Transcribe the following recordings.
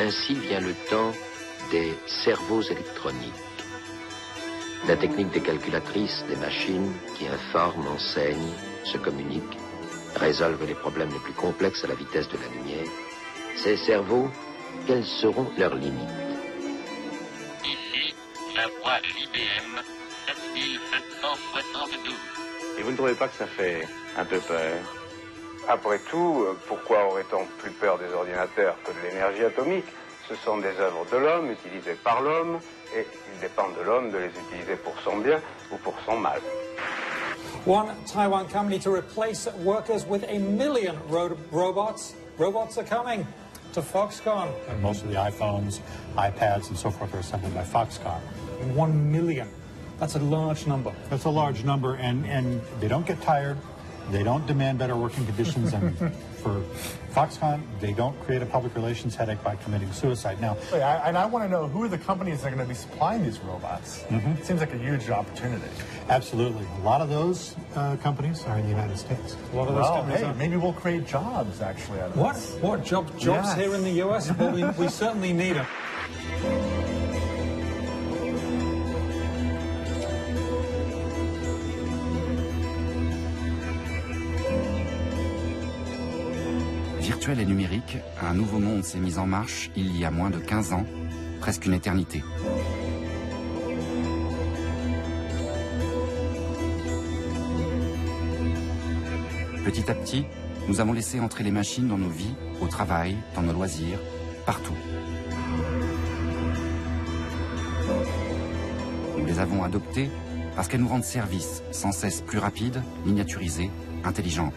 Ainsi vient le temps des cerveaux électroniques. La technique des calculatrices, des machines qui informent, enseignent, se communiquent, résolvent les problèmes les plus complexes à la vitesse de la lumière. Ces cerveaux, quelles seront leurs limites? Ici, la voie IBM 7772. Et vous ne trouvez pas que ça fait un peu peur? Après tout, pourquoi aurait-on plus peur des ordinateurs que de l'énergie atomique? Ce sont des œuvres de l'homme, utilisées par l'homme, et il dépend de l'homme de les utiliser pour son bien ou pour son mal. One Taiwan company to replace workers with 1 million robots. Robots are coming to Foxconn. And most of the iPhones, iPads, and so forth are assembled by Foxconn. 1 million. That's a large number. That's a large number, and they don't get tired. They don't demand better working conditions, and for Foxconn, they don't create a public relations headache by committing suicide. Now, and I want to know, who are the companies that are going to be supplying these robots? It seems like a huge opportunity. Absolutely. A lot of those companies are in the United States. A lot of those companies hey, maybe we'll create jobs, actually, out of What? this. What? Jobs Yes. here in the US? Well, we certainly need them. Virtuel et numérique, un nouveau monde s'est mis en marche il y a moins de 15 ans, presque une éternité. Petit à petit, nous avons laissé entrer les machines dans nos vies, au travail, dans nos loisirs, partout. Nous les avons adoptées parce qu'elles nous rendent service, sans cesse plus rapides, miniaturisées, intelligentes.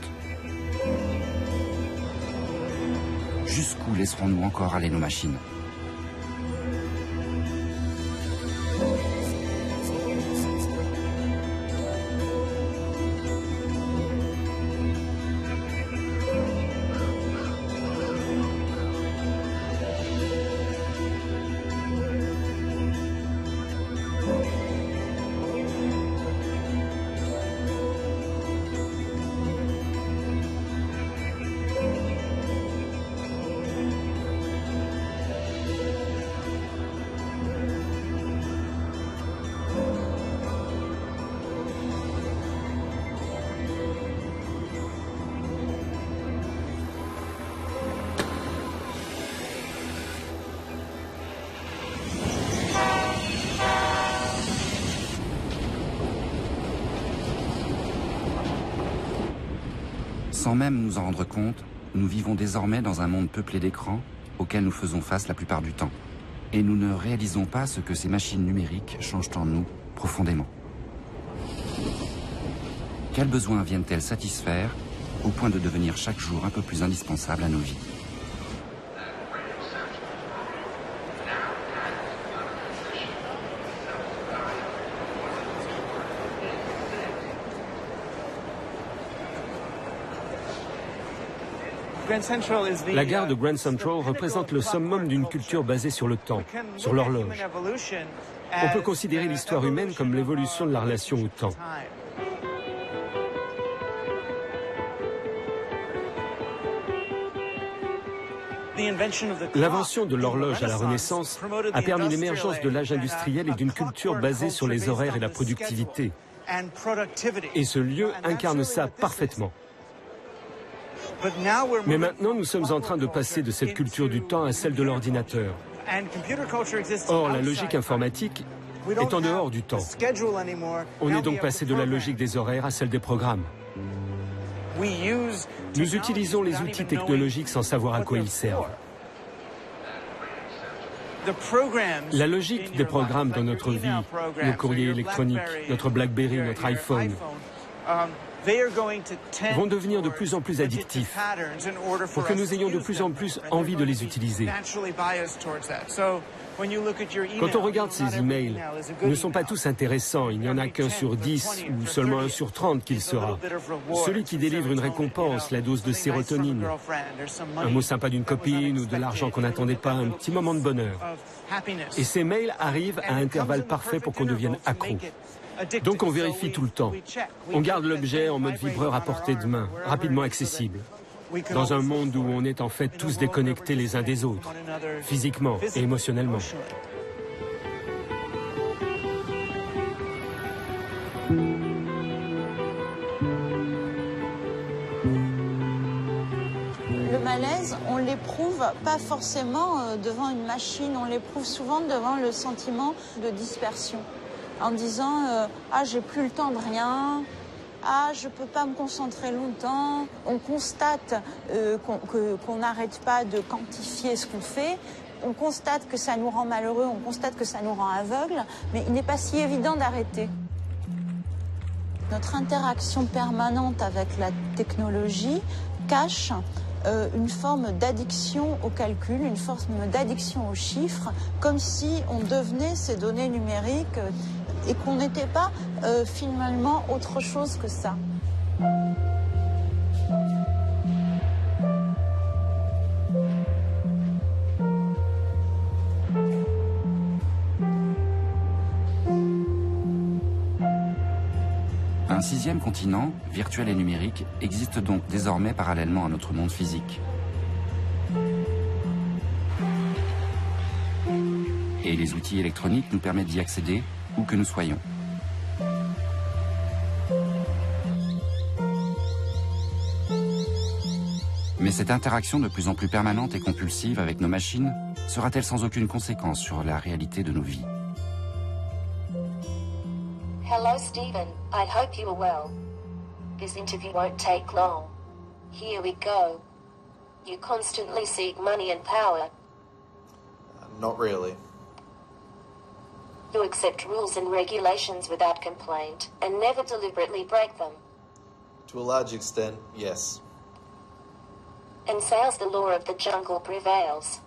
Jusqu'où laisserons-nous encore aller nos machines? Sans même nous en rendre compte, nous vivons désormais dans un monde peuplé d'écrans auquel nous faisons face la plupart du temps. Et nous ne réalisons pas ce que ces machines numériques changent en nous profondément. Quels besoins viennent-elles satisfaire au point de devenir chaque jour un peu plus indispensables à nos vies? La gare de Grand Central représente le summum d'une culture basée sur le temps, sur l'horloge. On peut considérer l'histoire humaine comme l'évolution de la relation au temps. L'invention de l'horloge à la Renaissance a permis l'émergence de l'âge industriel et d'une culture basée sur les horaires et la productivité. Et ce lieu incarne ça parfaitement. Mais maintenant, nous sommes en train de passer de cette culture du temps à celle de l'ordinateur. Or, la logique informatique est en dehors du temps. On est donc passé de la logique des horaires à celle des programmes. Nous utilisons les outils technologiques sans savoir à quoi ils servent. La logique des programmes dans notre vie, nos courriers électroniques, notre BlackBerry, notre iPhone, vont devenir de plus en plus addictifs pour que nous ayons de plus en plus envie de les utiliser. Quand on regarde ces emails, ils ne sont pas tous intéressants. Il n'y en a qu'un sur 10 ou seulement un sur 30 qu'il sera. Celui qui délivre une récompense, la dose de sérotonine, un mot sympa d'une copine ou de l'argent qu'on n'attendait pas, un petit moment de bonheur. Et ces mails arrivent à intervalles parfaits pour qu'on devienne accro. Donc on vérifie tout le temps. On garde l'objet en mode vibreur à portée de main, rapidement accessible. dans un monde où on est en fait tous déconnectés les uns des autres, physiquement et émotionnellement. Le malaise, on l'éprouve pas forcément devant une machine, on l'éprouve souvent devant le sentiment de dispersion. En disant ah, j'ai plus le temps de rien, ah, je peux pas me concentrer longtemps. On constate qu'on n'arrête pas de quantifier ce qu'on fait. On constate que ça nous rend malheureux, on constate que ça nous rend aveugles, mais il n'est pas si évident d'arrêter. Notre interaction permanente avec la technologie cache une forme d'addiction au calcul, une forme d'addiction aux chiffres, comme si on devenait ces données numériques et qu'on n'était pas finalement autre chose que ça. Un sixième continent, virtuel et numérique, existe donc désormais parallèlement à notre monde physique. Et les outils électroniques nous permettent d'y accéder où que nous soyons. Mais cette interaction de plus en plus permanente et compulsive avec nos machines sera-t-elle sans aucune conséquence sur la réalité de nos vies? Hello, Stephen. I hope you are well. This interview won't take long. Here we go. You constantly seek money and power. Not really. You accept rules and regulations without complaint and never deliberately break them. To a large extent, yes. In sales, the law of the jungle prevails.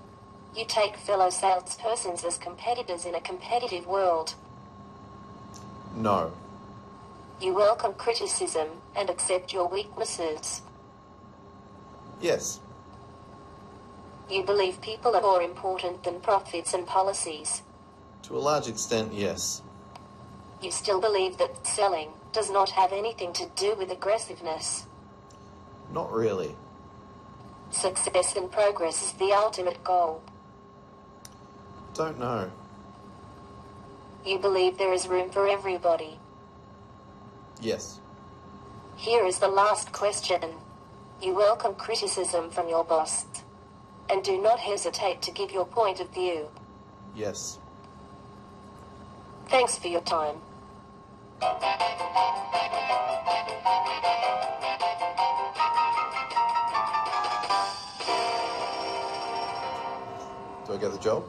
You take fellow salespersons as competitors in a competitive world. No. You welcome criticism and accept your weaknesses. Yes. You believe people are more important than profits and policies. To a large extent, yes. You still believe that selling does not have anything to do with aggressiveness. Not really. Success and progress is the ultimate goal. Don't know. You believe there is room for everybody. Yes. Here is the last question. You welcome criticism from your boss and do not hesitate to give your point of view. Yes. Thanks for your time. Do I get the job?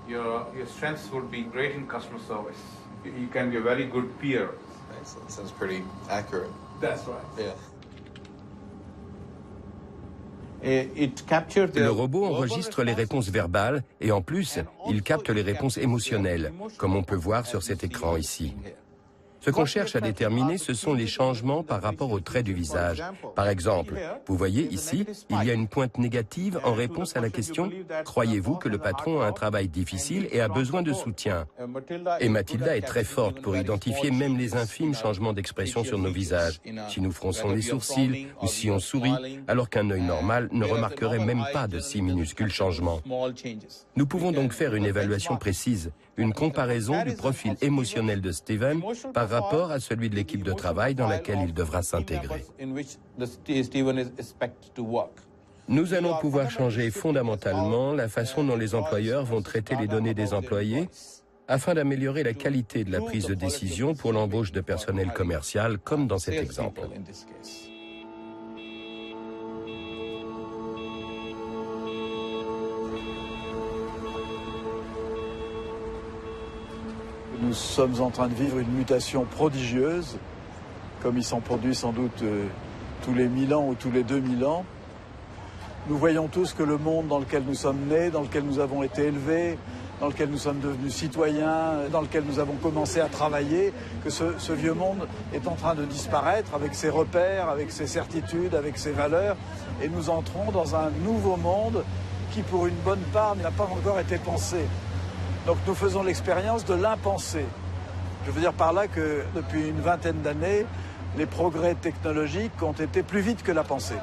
Your strengths would be great in customer service. You can be a very good peer. Excellent. Sounds pretty accurate. That's right. Yeah. Le robot enregistre les réponses verbales et en plus, il capte les réponses émotionnelles, comme on peut voir sur cet écran ici. Ce qu'on cherche à déterminer, ce sont les changements par rapport aux traits du visage. Par exemple, vous voyez ici, il y a une pointe négative en réponse à la question « Croyez-vous que le patron a un travail difficile et a besoin de soutien ?» Et Mathilda est très forte pour identifier même les infimes changements d'expression sur nos visages. Si nous fronçons les sourcils ou si on sourit, alors qu'un œil normal ne remarquerait même pas de si minuscules changements. Nous pouvons donc faire une évaluation précise, une comparaison du profil émotionnel de Stephen par rapport à celui de l'équipe de travail dans laquelle il devra s'intégrer. Nous allons pouvoir changer fondamentalement la façon dont les employeurs vont traiter les données des employés afin d'améliorer la qualité de la prise de décision pour l'embauche de personnel commercial, comme dans cet exemple. Nous sommes en train de vivre une mutation prodigieuse, comme il s'en produit sans doute tous les 1000 ans ou tous les 2000 ans. Nous voyons tous que le monde dans lequel nous sommes nés, dans lequel nous avons été élevés, dans lequel nous sommes devenus citoyens, dans lequel nous avons commencé à travailler, que ce vieux monde est en train de disparaître avec ses repères, avec ses certitudes, avec ses valeurs. Et nous entrons dans un nouveau monde qui, pour une bonne part, n'a pas encore été pensé. Donc nous faisons l'expérience de l'impensé. Je veux dire par là que depuis une vingtaine d'années, les progrès technologiques ont été plus vite que la pensée.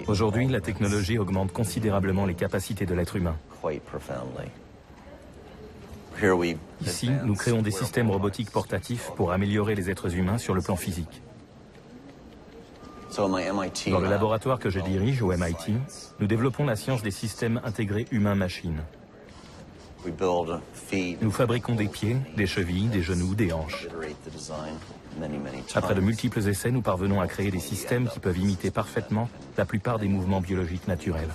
Aujourd'hui, la technologie augmente considérablement les capacités de l'être humain. Ici, nous créons des systèmes robotiques portatifs pour améliorer les êtres humains sur le plan physique. Dans le laboratoire que je dirige au MIT, nous développons la science des systèmes intégrés humains-machines. Nous fabriquons des pieds, des chevilles, des genoux, des hanches. Après de multiples essais, nous parvenons à créer des systèmes qui peuvent imiter parfaitement la plupart des mouvements biologiques naturels.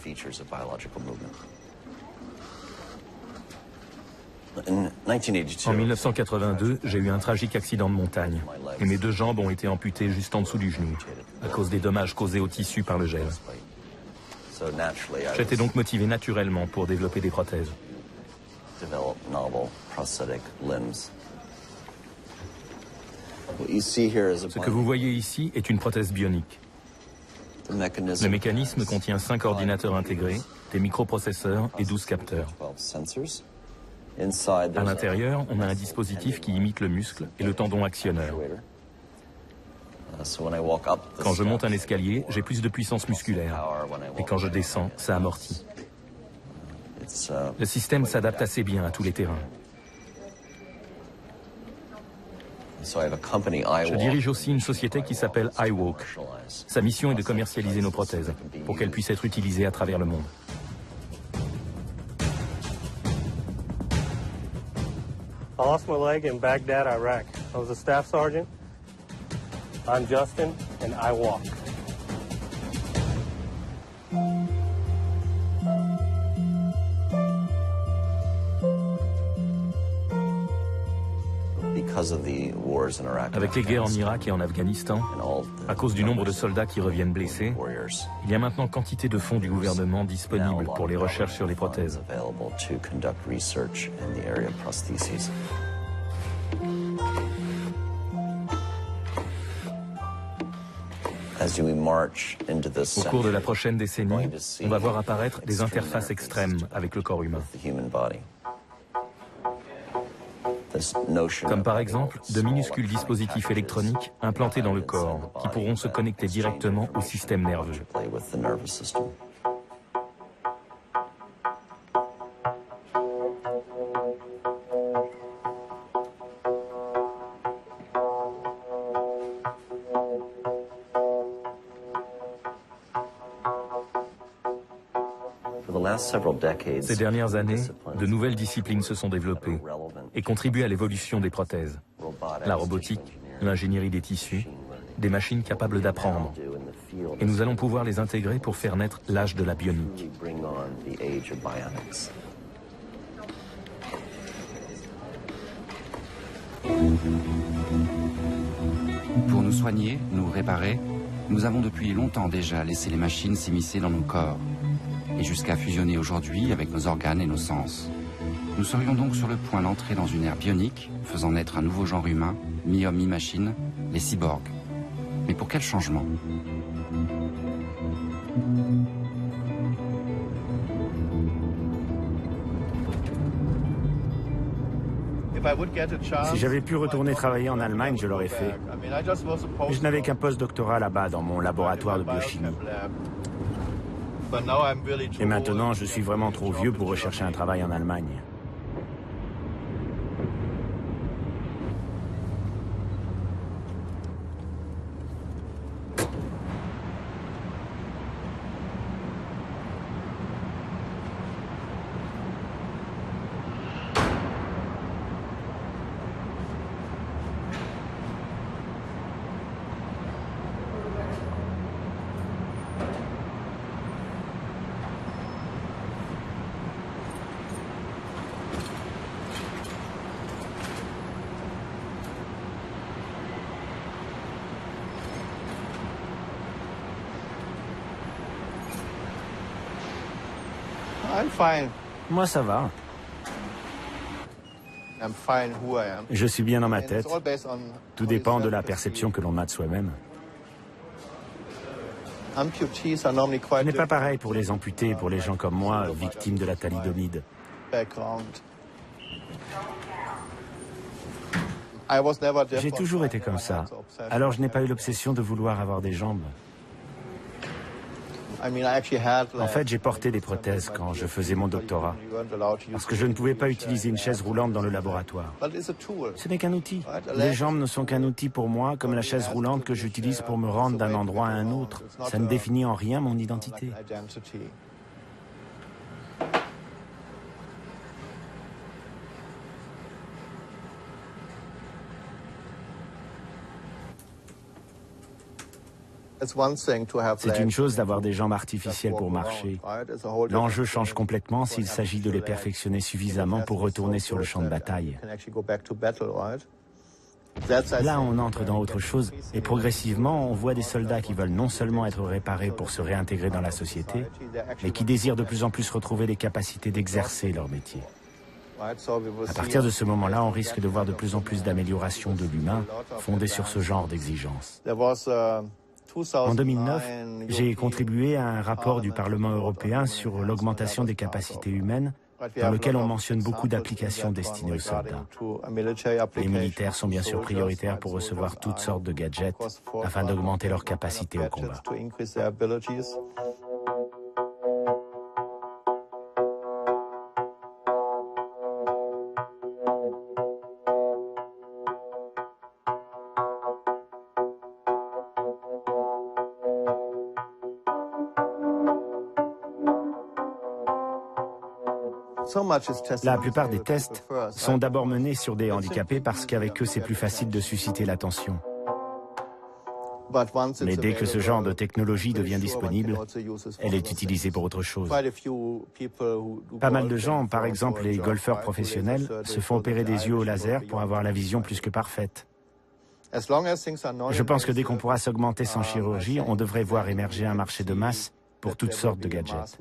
En 1982, j'ai eu un tragique accident de montagne et mes 2 jambes ont été amputées juste en dessous du genou à cause des dommages causés au tissu par le gel. J'étais donc motivé naturellement pour développer des prothèses. Ce que vous voyez ici est une prothèse bionique. Le mécanisme contient 5 ordinateurs intégrés, des microprocesseurs et 12 capteurs. À l'intérieur, on a un dispositif qui imite le muscle et le tendon actionneur. Quand je monte un escalier, j'ai plus de puissance musculaire. Et quand je descends, ça amortit. Le système s'adapte assez bien à tous les terrains. Je dirige aussi une société qui s'appelle iWalk. Sa mission est de commercialiser nos prothèses pour qu'elles puissent être utilisées à travers le monde. I lost my leg in Baghdad, Iraq. I was a staff sergeant. I'm Justin, and I walk. Avec les guerres en Irak et en Afghanistan, à cause du nombre de soldats qui reviennent blessés, il y a maintenant quantité de fonds du gouvernement disponibles pour les recherches sur les prothèses. Au cours de la prochaine décennie, on va voir apparaître des interfaces extrêmes avec le corps humain. Comme par exemple de minuscules dispositifs électroniques implantés dans le corps qui pourront se connecter directement au système nerveux. Ces dernières années, de nouvelles disciplines se sont développées et contribuent à l'évolution des prothèses. La robotique, l'ingénierie des tissus, des machines capables d'apprendre. Et nous allons pouvoir les intégrer pour faire naître l'âge de la bionique. Pour nous soigner, nous réparer, nous avons depuis longtemps déjà laissé les machines s'immiscer dans nos corps, et jusqu'à fusionner aujourd'hui avec nos organes et nos sens. Nous serions donc sur le point d'entrer dans une ère bionique, faisant naître un nouveau genre humain, mi-homme, mi-machine, les cyborgs. Mais pour quel changement ? Si j'avais pu retourner travailler en Allemagne, je l'aurais fait. Mais je n'avais qu'un post-doctorat là-bas dans mon laboratoire de biochimie. Et maintenant, je suis vraiment trop vieux pour rechercher un travail en Allemagne. Moi, ça va. Je suis bien dans ma tête. Tout dépend de la perception que l'on a de soi-même. Ce n'est pas pareil pour les amputés et pour les gens comme moi, victimes de la thalidomide. J'ai toujours été comme ça. Alors je n'ai pas eu l'obsession de vouloir avoir des jambes. En fait, j'ai porté des prothèses quand je faisais mon doctorat, parce que je ne pouvais pas utiliser une chaise roulante dans le laboratoire. Ce n'est qu'un outil. Les jambes ne sont qu'un outil pour moi, comme la chaise roulante que j'utilise pour me rendre d'un endroit à un autre. Ça ne définit en rien mon identité. C'est une chose d'avoir des jambes artificielles pour marcher. L'enjeu change complètement s'il s'agit de les perfectionner suffisamment pour retourner sur le champ de bataille. Là, on entre dans autre chose et progressivement, on voit des soldats qui veulent non seulement être réparés pour se réintégrer dans la société, mais qui désirent de plus en plus retrouver les capacités d'exercer leur métier. À partir de ce moment-là, on risque de voir de plus en plus d'améliorations de l'humain fondées sur ce genre d'exigences. En 2009, j'ai contribué à un rapport du Parlement européen sur l'augmentation des capacités humaines, dans lequel on mentionne beaucoup d'applications destinées aux soldats. Les militaires sont bien sûr prioritaires pour recevoir toutes sortes de gadgets afin d'augmenter leurs capacités au combat. La plupart des tests sont d'abord menés sur des handicapés parce qu'avec eux, c'est plus facile de susciter l'attention. Mais dès que ce genre de technologie devient disponible, elle est utilisée pour autre chose. Pas mal de gens, par exemple les golfeurs professionnels, se font opérer des yeux au laser pour avoir la vision plus que parfaite. Je pense que dès qu'on pourra s'augmenter sans chirurgie, on devrait voir émerger un marché de masse pour toutes sortes de gadgets.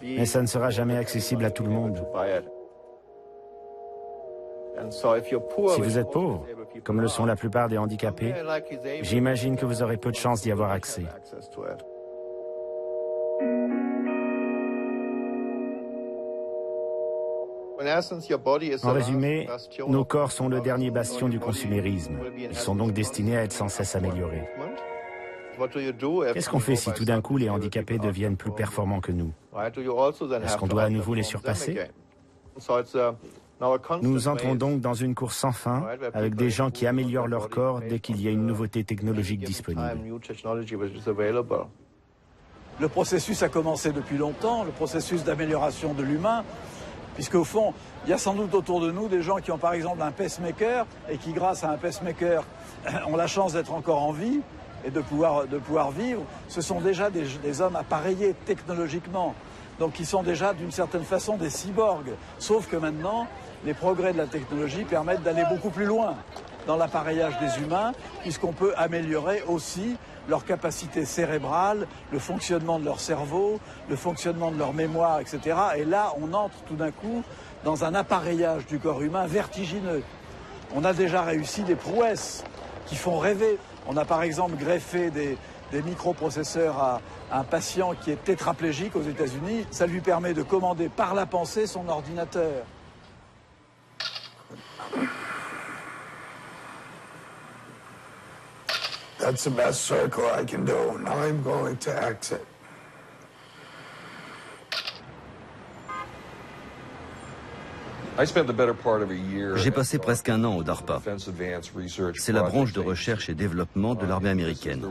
Mais ça ne sera jamais accessible à tout le monde. Si vous êtes pauvre, comme le sont la plupart des handicapés, j'imagine que vous aurez peu de chances d'y avoir accès. En résumé, nos corps sont le dernier bastion du consumérisme. Ils sont donc destinés à être sans cesse améliorés. Qu'est-ce qu'on fait si tout d'un coup les handicapés deviennent plus performants que nous? Est-ce qu'on doit à nouveau les surpasser? Nous entrons donc dans une course sans fin avec des gens qui améliorent leur corps dès qu'il y a une nouveauté technologique disponible. Le processus a commencé depuis longtemps, le processus d'amélioration de l'humain, puisque au fond, il y a sans doute autour de nous des gens qui ont par exemple un pacemaker et qui grâce à un pacemaker ont la chance d'être encore en vie et de pouvoir vivre. Ce sont déjà des hommes appareillés technologiquement, donc qui sont déjà d'une certaine façon des cyborgs. Sauf que maintenant, les progrès de la technologie permettent d'aller beaucoup plus loin dans l'appareillage des humains, puisqu'on peut améliorer aussi leur capacité cérébrale, le fonctionnement de leur cerveau, le fonctionnement de leur mémoire, etc. Et là, on entre tout d'un coup dans un appareillage du corps humain vertigineux. On a déjà réussi des prouesses qui font rêver. On a par exemple greffé des microprocesseurs à un patient qui est tétraplégique aux États-Unis. Ça lui permet de commander par la pensée son ordinateur. That's the best circle I can do. Now I'm going to exit. J'ai passé presque un an au DARPA. C'est la branche de recherche et développement de l'armée américaine.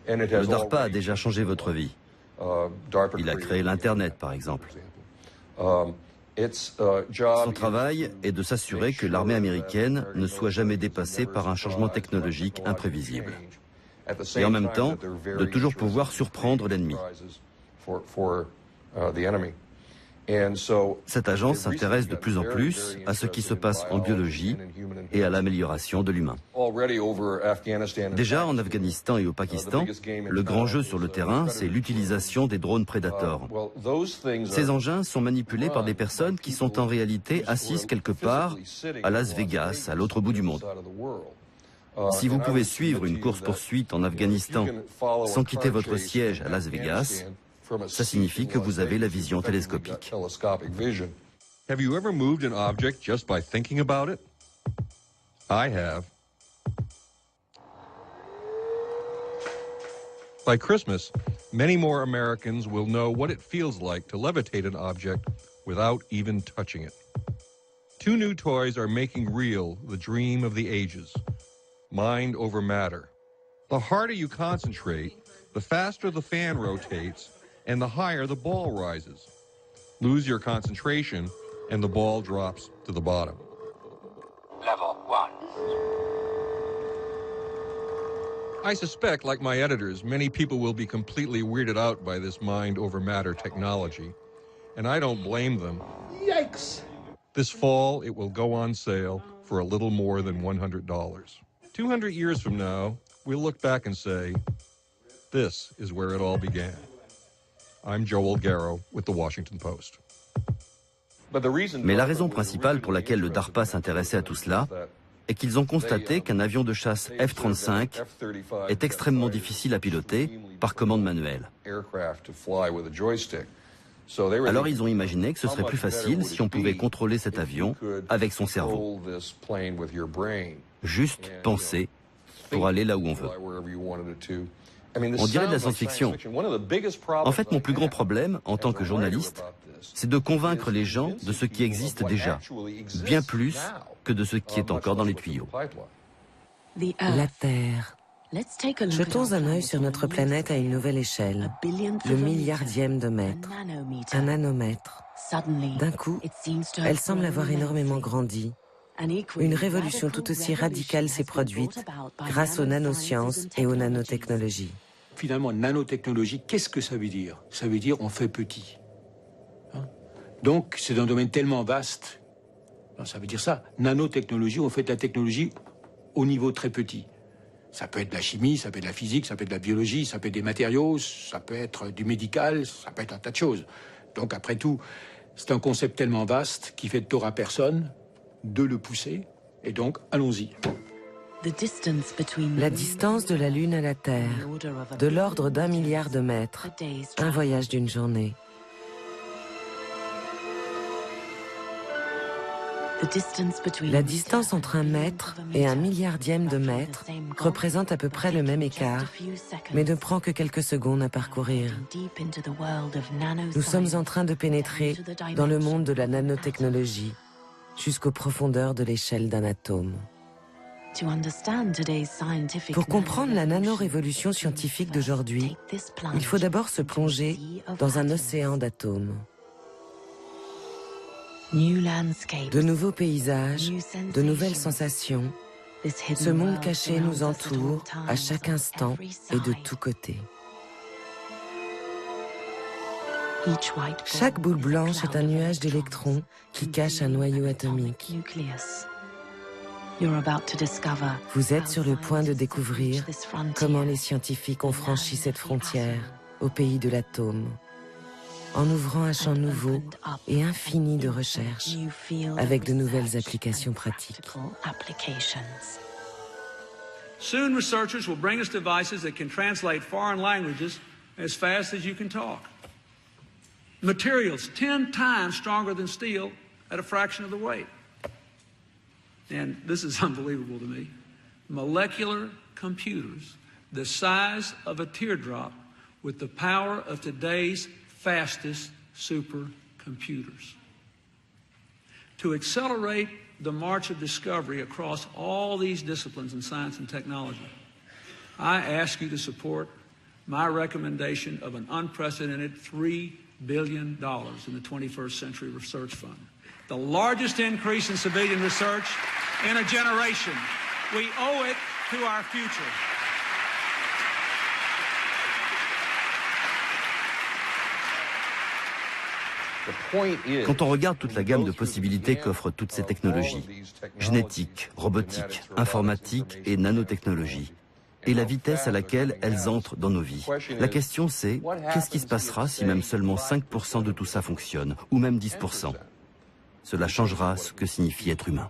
Le DARPA a déjà changé votre vie. Il a créé l'Internet, par exemple. Son travail est de s'assurer que l'armée américaine ne soit jamais dépassée par un changement technologique imprévisible. Et en même temps, de toujours pouvoir surprendre l'ennemi. Cette agence s'intéresse de plus en plus à ce qui se passe en biologie et à l'amélioration de l'humain. Déjà en Afghanistan et au Pakistan, le grand jeu sur le terrain, c'est l'utilisation des drones Predator. Ces engins sont manipulés par des personnes qui sont en réalité assises quelque part à Las Vegas, à l'autre bout du monde. Si vous pouvez suivre une course-poursuite en Afghanistan sans quitter votre siège à Las Vegas, ça signifie que vous avez la vision télescopique. Have you ever moved an object just by thinking about it? I have. By Christmas, many more Americans will know what it feels like to levitate an object without even touching it. Two new toys are making real the dream of the ages, mind over matter. The harder you concentrate, the faster the fan rotates, and the higher the ball rises. Lose your concentration, and the ball drops to the bottom. Level 1. I suspect, like my editors, many people will be completely weirded out by this mind over matter technology, and I don't blame them. Yikes! This fall, it will go on sale for a little more than $100. 200 years from now, we'll look back and say, this is where it all began. I'm Joel Garrow with the Washington Post. Mais la raison principale pour laquelle le DARPA s'intéressait à tout cela est qu'ils ont constaté qu'un avion de chasse F-35 est extrêmement difficile à piloter par commande manuelle. Alors ils ont imaginé que ce serait plus facile si on pouvait contrôler cet avion avec son cerveau. Juste penser pour aller là où on veut. On dirait de la science-fiction. En fait, mon plus grand problème, en tant que journaliste, c'est de convaincre les gens de ce qui existe déjà, bien plus que de ce qui est encore dans les tuyaux. La Terre. Jetons un œil sur notre planète à une nouvelle échelle, le milliardième de mètre, un nanomètre. D'un coup, elle semble avoir énormément grandi. Une révolution tout aussi radicale s'est produite grâce aux nanosciences et aux nanotechnologies. Finalement, nanotechnologie, qu'est-ce que ça veut dire? Ça veut dire on fait petit. Donc, c'est un domaine tellement vaste. Ça veut dire ça. Nanotechnologie, on fait de la technologie au niveau très petit. Ça peut être de la chimie, ça peut être de la physique, ça peut être de la biologie, ça peut être des matériaux, ça peut être du médical, ça peut être un tas de choses. Donc, après tout, c'est un concept tellement vaste qui fait de tort à personne de le pousser, et donc allons-y. La distance de la Lune à la Terre, de l'ordre d'1 milliard de mètres, un voyage d'une journée. La distance entre 1 mètre et 1 milliardième de mètre représente à peu près le même écart, mais ne prend que quelques secondes à parcourir. Nous sommes en train de pénétrer dans le monde de la nanotechnologie, jusqu'aux profondeurs de l'échelle d'un atome. Pour comprendre la nanorévolution scientifique d'aujourd'hui, il faut d'abord se plonger dans un océan d'atomes. De nouveaux paysages, de nouvelles sensations, ce monde caché nous entoure à chaque instant et de tous côtés. Chaque boule blanche est un nuage d'électrons qui cache un noyau atomique. Vous êtes sur le point de découvrir comment les scientifiques ont franchi cette frontière au pays de l'atome, en ouvrant un champ nouveau et infini de recherche avec de nouvelles applications pratiques. Soon researchers will bring us devices that can translate foreign languages as fast as you can talk. Materials 10 times stronger than steel at a fraction of the weight. And this is unbelievable to me. Molecular computers the size of a teardrop with the power of today's fastest supercomputers. To accelerate the march of discovery across all these disciplines in science and technology, I ask you to support my recommendation of an unprecedented $3 billion in the 21st Century Research Fund, the largest increase in civilian research in a generation. We owe it to our future. Quand on regarde toute la gamme de possibilités qu'offrent toutes ces technologies, génétique, robotique, informatique et nanotechnologie, et la vitesse à laquelle elles entrent dans nos vies, la question c'est, qu'est-ce qui se passera si même seulement 5% de tout ça fonctionne, ou même 10%? Cela changera ce que signifie être humain.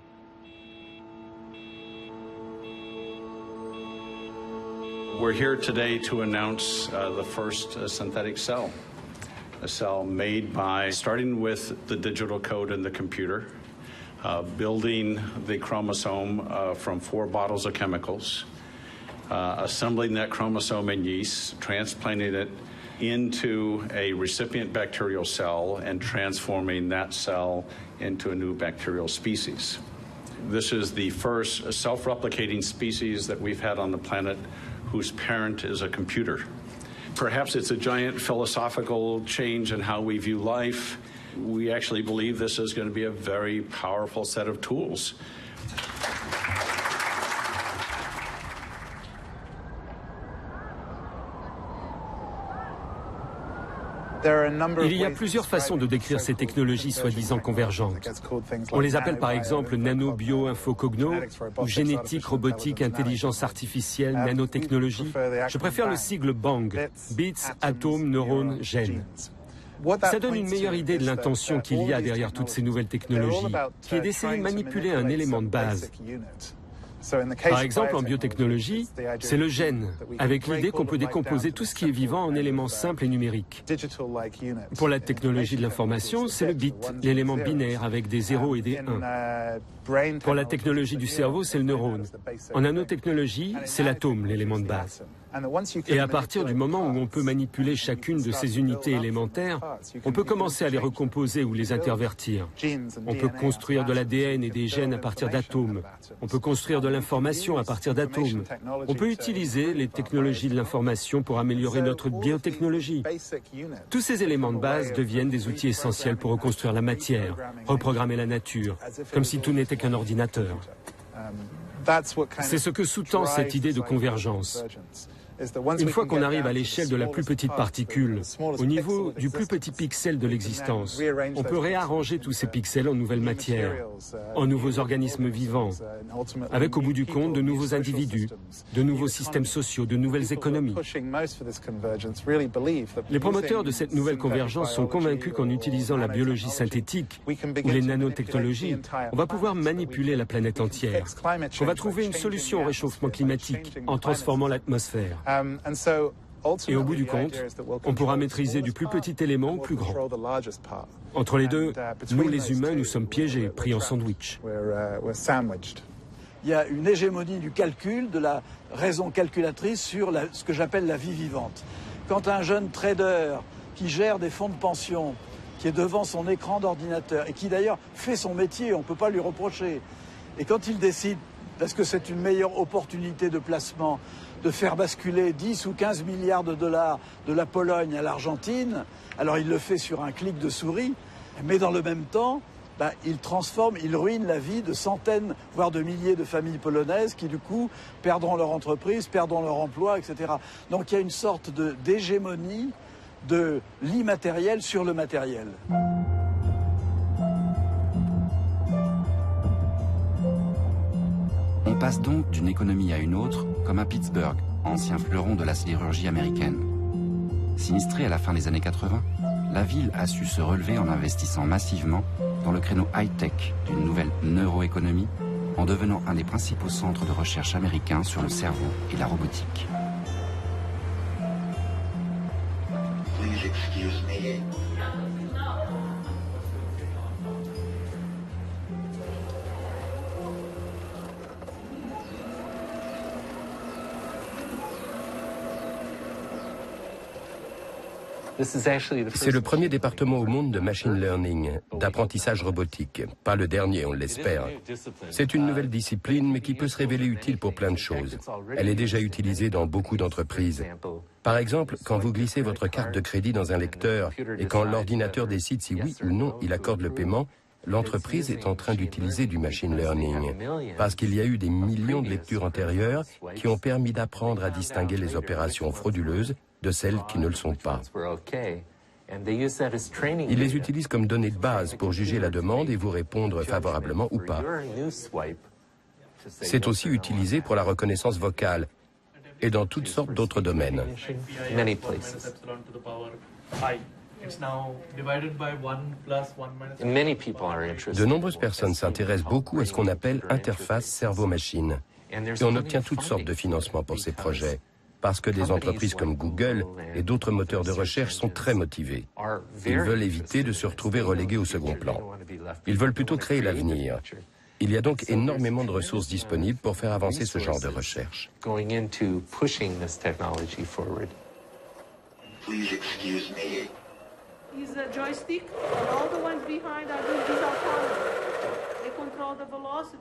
We're here today to announce the first synthetic cell. A cell made by starting with the digital code in the computer, building the chromosome from 4 bottles of chemicals, assembling that chromosome in yeast, transplanting it into a recipient bacterial cell, and transforming that cell into a new bacterial species. This is the first self-replicating species that we've had on the planet whose parent is a computer. Perhaps it's a giant philosophical change in how we view life. We actually believe this is going to be a very powerful set of tools. Il y a plusieurs façons de décrire ces technologies soi-disant convergentes. On les appelle par exemple nano, bio, info, cogno, ou génétique, robotique, intelligence artificielle, nanotechnologie. Je préfère le sigle BANG, bits, atomes, neurones, gènes. Ça donne une meilleure idée de l'intention qu'il y a derrière toutes ces nouvelles technologies, qui est d'essayer de manipuler un élément de base. Par exemple, en biotechnologie, c'est le gène, avec l'idée qu'on peut décomposer tout ce qui est vivant en éléments simples et numériques. Pour la technologie de l'information, c'est le bit, l'élément binaire avec des 0 et des 1. Pour la technologie du cerveau, c'est le neurone. En nanotechnologie, c'est l'atome, l'élément de base. Et à partir du moment où on peut manipuler chacune de ces unités élémentaires, on peut commencer à les recomposer ou les intervertir. On peut construire de l'ADN et des gènes à partir d'atomes. On peut construire de l'information à partir d'atomes. On peut utiliser les technologies de l'information pour améliorer notre biotechnologie. Tous ces éléments de base deviennent des outils essentiels pour reconstruire la matière, reprogrammer la nature, comme si tout n'était qu'un ordinateur. C'est ce que sous-tend cette idée de convergence. Une fois qu'on arrive à l'échelle de la plus petite particule, au niveau du plus petit pixel de l'existence, on peut réarranger tous ces pixels en nouvelles matières, en nouveaux organismes vivants, avec au bout du compte de nouveaux individus, de nouveaux systèmes sociaux, de nouvelles économies. Les promoteurs de cette nouvelle convergence sont convaincus qu'en utilisant la biologie synthétique ou les nanotechnologies, on va pouvoir manipuler la planète entière, qu'on va trouver une solution au réchauffement climatique en transformant l'atmosphère. Et au bout du compte, on pourra maîtriser du plus petit élément au plus grand. Entre les deux, nous les humains, nous sommes piégés, pris en sandwich. Il y a une hégémonie du calcul, de la raison calculatrice sur ce que j'appelle la vie vivante. Quand un jeune trader qui gère des fonds de pension, qui est devant son écran d'ordinateur et qui d'ailleurs fait son métier, on ne peut pas lui reprocher, et quand il décide, parce que c'est une meilleure opportunité de placement, de faire basculer 10 ou 15 milliards de dollars de la Pologne à l'Argentine, alors il le fait sur un clic de souris, mais dans le même temps, il ruine la vie de centaines, voire de milliers de familles polonaises qui, du coup, perdront leur entreprise, perdront leur emploi, etc. Donc il y a une sorte d'hégémonie de l'immatériel sur le matériel. On passe donc d'une économie à une autre, comme à Pittsburgh, ancien fleuron de la sidérurgie américaine. Sinistrée à la fin des années 80, la ville a su se relever en investissant massivement dans le créneau high-tech d'une nouvelle neuroéconomie, en devenant un des principaux centres de recherche américains sur le cerveau et la robotique. Please excuse me. C'est le premier département au monde de machine learning, d'apprentissage robotique. Pas le dernier, on l'espère. C'est une nouvelle discipline, mais qui peut se révéler utile pour plein de choses. Elle est déjà utilisée dans beaucoup d'entreprises. Par exemple, quand vous glissez votre carte de crédit dans un lecteur et quand l'ordinateur décide si oui ou non il accorde le paiement, l'entreprise est en train d'utiliser du machine learning, parce qu'il y a eu des millions de lectures antérieures qui ont permis d'apprendre à distinguer les opérations frauduleuses de celles qui ne le sont pas. Ils les utilisent comme données de base pour juger la demande et vous répondre favorablement ou pas. C'est aussi utilisé pour la reconnaissance vocale et dans toutes sortes d'autres domaines. De nombreuses personnes s'intéressent beaucoup à ce qu'on appelle interface cerveau-machine. Et on obtient toutes sortes de financements pour ces projets, parce que des entreprises comme Google et d'autres moteurs de recherche sont très motivés. Ils veulent éviter de se retrouver relégués au second plan. Ils veulent plutôt créer l'avenir. Il y a donc énormément de ressources disponibles pour faire avancer ce genre de recherche. Please excuse me. Is a joystick, and all the ones behind are these autonomous. They control the velocity.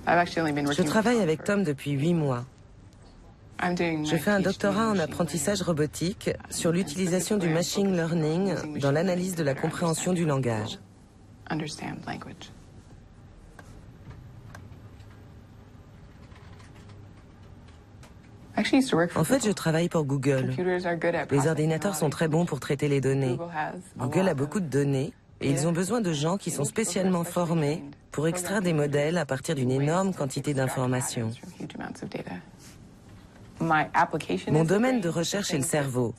Je travaille avec Tom depuis 8 mois. Je fais un doctorat en apprentissage robotique sur l'utilisation du machine learning dans l'analyse de la compréhension du langage. En fait, je travaille pour Google. Les ordinateurs sont très bons pour traiter les données. Google a beaucoup de données et ils ont besoin de gens qui sont spécialement formés pour extraire des modèles à partir d'une énorme quantité d'informations. Mon domaine de recherche est le cerveau,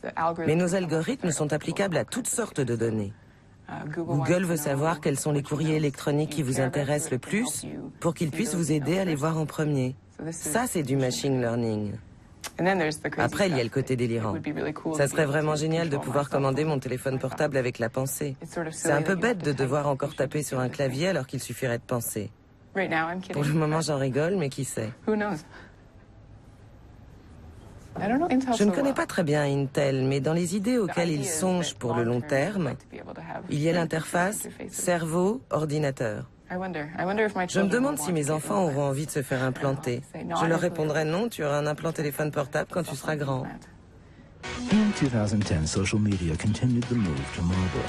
mais nos algorithmes sont applicables à toutes sortes de données. Google veut savoir quels sont les courriers électroniques qui vous intéressent le plus pour qu'ils puissent vous aider à les voir en premier. Ça, c'est du machine learning. Après, il y a le côté délirant. Ça serait vraiment génial de pouvoir commander mon téléphone portable avec la pensée. C'est un peu bête de devoir encore taper sur un clavier alors qu'il suffirait de penser. Pour le moment, j'en rigole, mais qui sait? Je ne connais pas très bien Intel, mais dans les idées auxquelles ils songent pour le long terme, il y a l'interface cerveau-ordinateur. Je me demande si mes enfants auront envie de se faire implanter. Je leur répondrai non, tu auras un implant téléphone portable quand tu seras grand. In 2010, social media continued the move to mobile.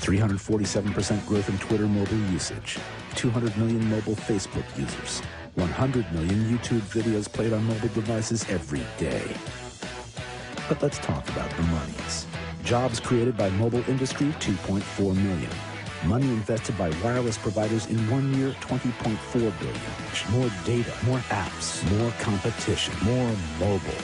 347% growth in Twitter mobile usage, 200 million mobile Facebook users, 100 million YouTube videos played on mobile devices every day. But let's talk about the monies. Jobs created by mobile industry, 2.4 million. Money invested by wireless providers in 1 year, 20.4 billion. More data, more apps, more competition, more mobile.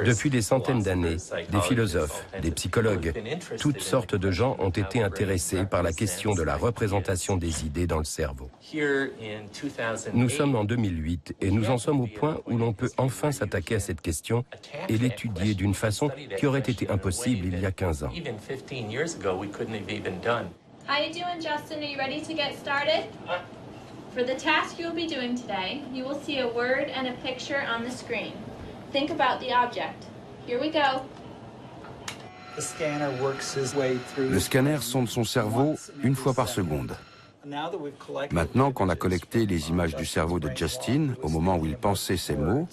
Depuis des centaines d'années, des philosophes, des psychologues, toutes sortes de gens ont été intéressés par la question de la représentation des idées dans le cerveau. Nous sommes en 2008 et nous en sommes au point où l'on peut enfin s'attaquer à cette question et l'étudier d'une façon qui aurait été impossible il y a 15 ans. How you doing, Justin? Are you ready to get started? For the task you'll be doing today, you will see a word and a picture on the screen. Think about the object. Here we go. Le scanner sonde son cerveau une fois par seconde. Maintenant qu'on a collecté les images du cerveau de Justin au moment où il pensait ces mots,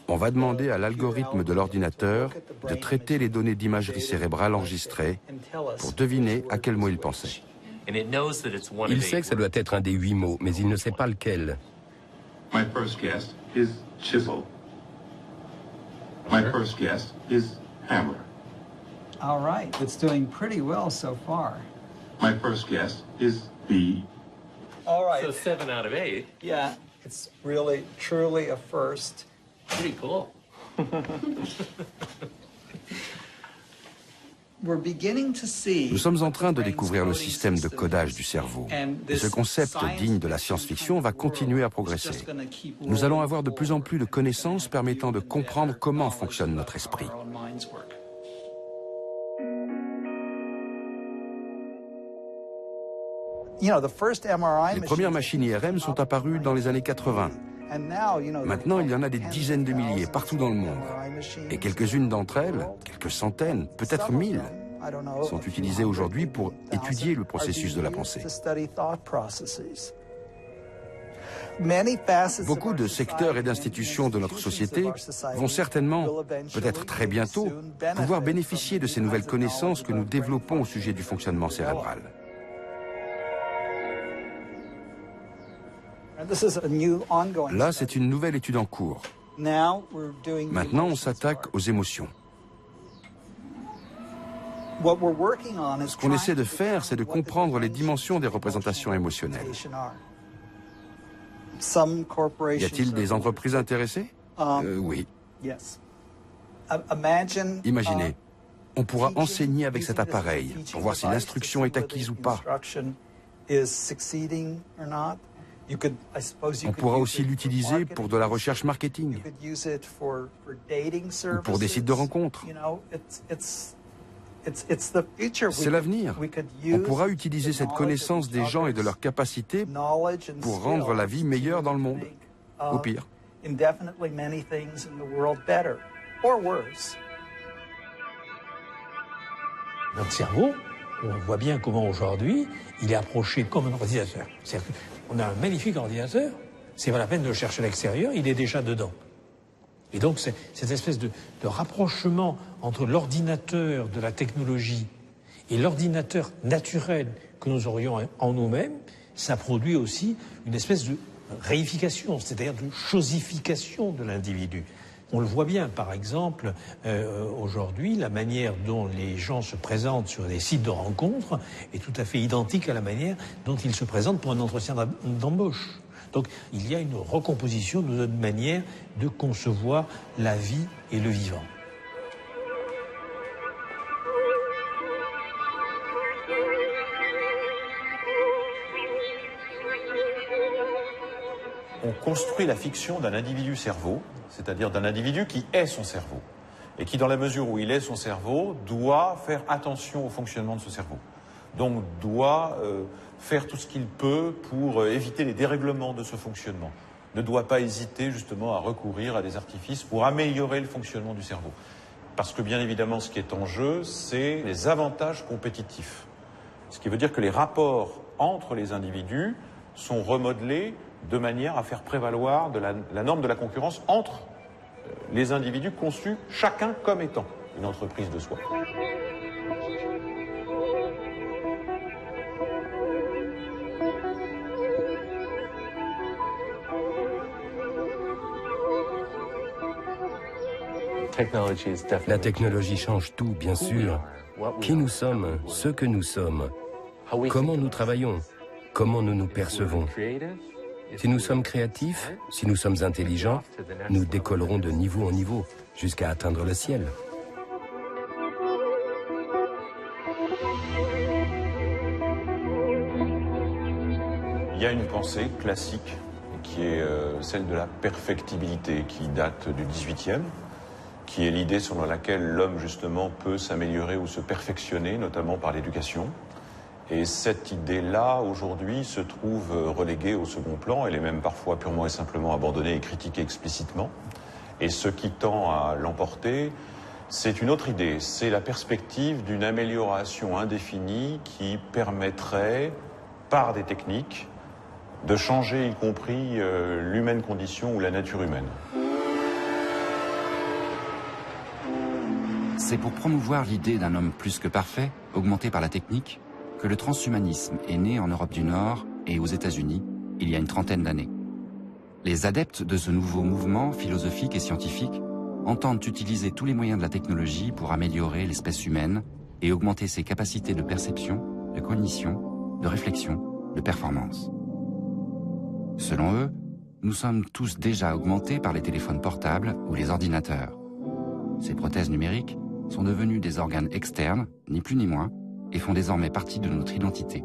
on va demander à l'algorithme de l'ordinateur de traiter les données d'imagerie cérébrale enregistrées pour deviner à quel mot il pensait. Il sait que ça doit être un des 8 mots, mais il ne sait pas lequel. My first guess is chisel. My first guess is hammer. All right, it's doing pretty well so far. My first guess is bee. All right. So 7 out of 8. Yeah, it's really, truly a first. Pretty cool. Nous sommes en train de découvrir le système de codage du cerveau. Et ce concept digne de la science-fiction va continuer à progresser. Nous allons avoir de plus en plus de connaissances permettant de comprendre comment fonctionne notre esprit. Les premières machines IRM sont apparues dans les années 80. Maintenant, il y en a des dizaines de milliers partout dans le monde. Et quelques-unes d'entre elles, quelques centaines, peut-être 1000, sont utilisés aujourd'hui pour étudier le processus de la pensée. Beaucoup de secteurs et d'institutions de notre société vont certainement, peut-être très bientôt, pouvoir bénéficier de ces nouvelles connaissances que nous développons au sujet du fonctionnement cérébral. Là, c'est une nouvelle étude en cours. Maintenant, on s'attaque aux émotions. Ce qu'on essaie de faire, c'est de comprendre les dimensions des représentations émotionnelles. Y a-t-il des entreprises intéressées? Oui. Imaginez, on pourra enseigner avec cet appareil pour voir si l'instruction est acquise ou pas. On pourra aussi l'utiliser pour de la recherche marketing ou pour des sites de rencontres. C'est l'avenir. On pourra utiliser cette connaissance des gens et de leurs capacités pour rendre la vie meilleure dans le monde, au pire. Notre cerveau, on voit bien comment aujourd'hui, il est approché comme un ordinateur. C'est-à-dire qu'on a un magnifique ordinateur, c'est pas la peine de le chercher à l'extérieur, il est déjà dedans. Et donc, cette espèce de rapprochement entre l'ordinateur de la technologie et l'ordinateur naturel que nous aurions en nous-mêmes, ça produit aussi une espèce de réification, c'est-à-dire de chosification de l'individu. On le voit bien, par exemple, aujourd'hui, la manière dont les gens se présentent sur des sites de rencontres est tout à fait identique à la manière dont ils se présentent pour un entretien d'embauche. Donc il y a une recomposition de notre manière de concevoir la vie et le vivant. On construit la fiction d'un individu cerveau, c'est-à-dire d'un individu qui est son cerveau, et qui, dans la mesure où il est son cerveau, doit faire attention au fonctionnement de ce cerveau. Donc doit faire tout ce qu'il peut pour éviter les dérèglements de ce fonctionnement. Ne doit pas hésiter justement à recourir à des artifices pour améliorer le fonctionnement du cerveau. Parce que bien évidemment, ce qui est en jeu, c'est les avantages compétitifs. Ce qui veut dire que les rapports entre les individus sont remodelés de manière à faire prévaloir la norme de la concurrence entre les individus conçus chacun comme étant une entreprise de soi. La technologie change tout, bien sûr. Qui nous sommes, ce que nous sommes, comment nous travaillons, comment nous nous percevons. Si nous sommes créatifs, si nous sommes intelligents, nous décollerons de niveau en niveau jusqu'à atteindre le ciel. Il y a une pensée classique qui est celle de la perfectibilité, qui date du XVIIIe, qui est l'idée selon laquelle l'homme justement peut s'améliorer ou se perfectionner, notamment par l'éducation. Et cette idée-là, aujourd'hui, se trouve reléguée au second plan. Elle est même parfois purement et simplement abandonnée et critiquée explicitement. Et ce qui tend à l'emporter, c'est une autre idée. C'est la perspective d'une amélioration indéfinie qui permettrait, par des techniques, de changer, y compris l'humaine condition ou la nature humaine. C'est pour promouvoir l'idée d'un homme plus que parfait, augmenté par la technique, que le transhumanisme est né en Europe du Nord et aux États-Unis il y a une trentaine d'années. Les adeptes de ce nouveau mouvement philosophique et scientifique entendent utiliser tous les moyens de la technologie pour améliorer l'espèce humaine et augmenter ses capacités de perception, de cognition, de réflexion, de performance. Selon eux, nous sommes tous déjà augmentés par les téléphones portables ou les ordinateurs. Ces prothèses numériques sont devenues des organes externes, ni plus ni moins, et font désormais partie de notre identité.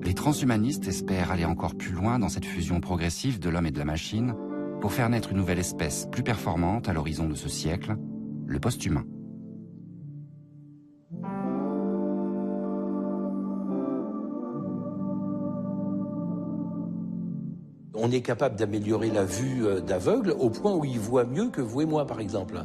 Les transhumanistes espèrent aller encore plus loin dans cette fusion progressive de l'homme et de la machine pour faire naître une nouvelle espèce plus performante à l'horizon de ce siècle, le post-humain. On est capable d'améliorer la vue d'aveugle au point où il voit mieux que vous et moi, par exemple.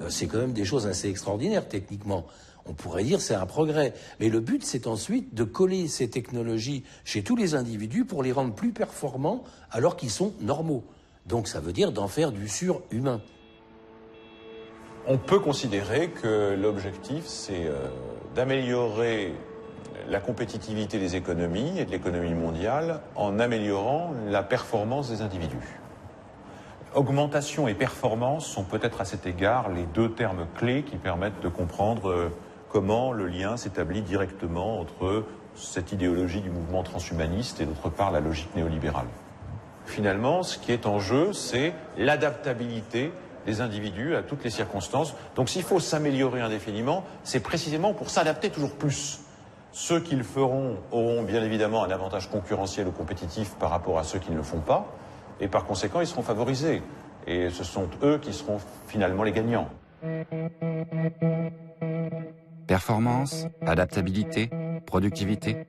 C'est quand même des choses assez extraordinaires, techniquement. On pourrait dire c'est un progrès. Mais le but, c'est ensuite de coller ces technologies chez tous les individus pour les rendre plus performants alors qu'ils sont normaux. Donc ça veut dire d'en faire du surhumain. On peut considérer que l'objectif, c'est d'améliorer la compétitivité des économies et de l'économie mondiale en améliorant la performance des individus. Augmentation et performance sont peut-être à cet égard les deux termes clés qui permettent de comprendre comment le lien s'établit directement entre cette idéologie du mouvement transhumaniste et d'autre part la logique néolibérale. Finalement, ce qui est en jeu, c'est l'adaptabilité des individus à toutes les circonstances. Donc s'il faut s'améliorer indéfiniment, c'est précisément pour s'adapter toujours plus. Ceux qui le feront auront bien évidemment un avantage concurrentiel ou compétitif par rapport à ceux qui ne le font pas, et par conséquent, ils seront favorisés. Et ce sont eux qui seront finalement les gagnants. Performance, adaptabilité, productivité.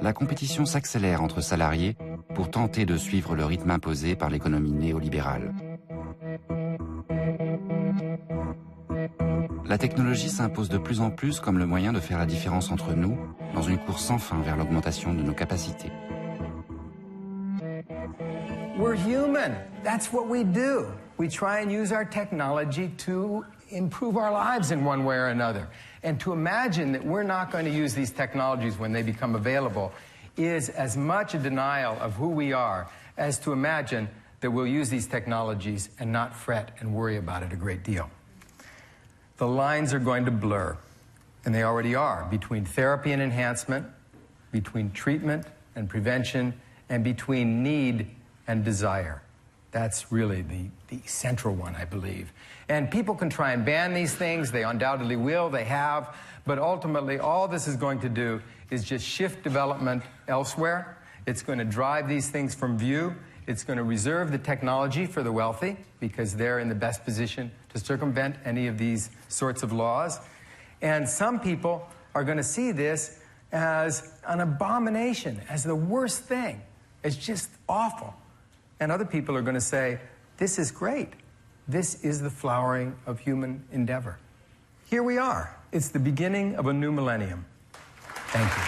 La compétition s'accélère entre salariés pour tenter de suivre le rythme imposé par l'économie néolibérale. La technologie s'impose de plus en plus comme le moyen de faire la différence entre nous dans une course sans fin vers l'augmentation de nos capacités. We're human. That's what we do. We try and use our technology to improve our lives in one way or another. And to imagine that we're not going to use these technologies when they become available is as much a denial of who we are as to imagine that we'll use these technologies and not fret and worry about it a great deal. The lines are going to blur, and they already are, between therapy and enhancement, between treatment and prevention, and between need and desire. That's really the central one, I believe. And people can try and ban these things. They undoubtedly will. They have. But ultimately, all this is going to do is just shift development elsewhere. It's going to drive these things from view. It's going to reserve the technology for the wealthy because they're in the best position to circumvent any of these sorts of laws. And some people are going to see this as an abomination, as the worst thing. It's just awful. And other people are going to say, this is great. This is the flowering of human endeavor. Here we are. It's the beginning of a new millennium. Thank you.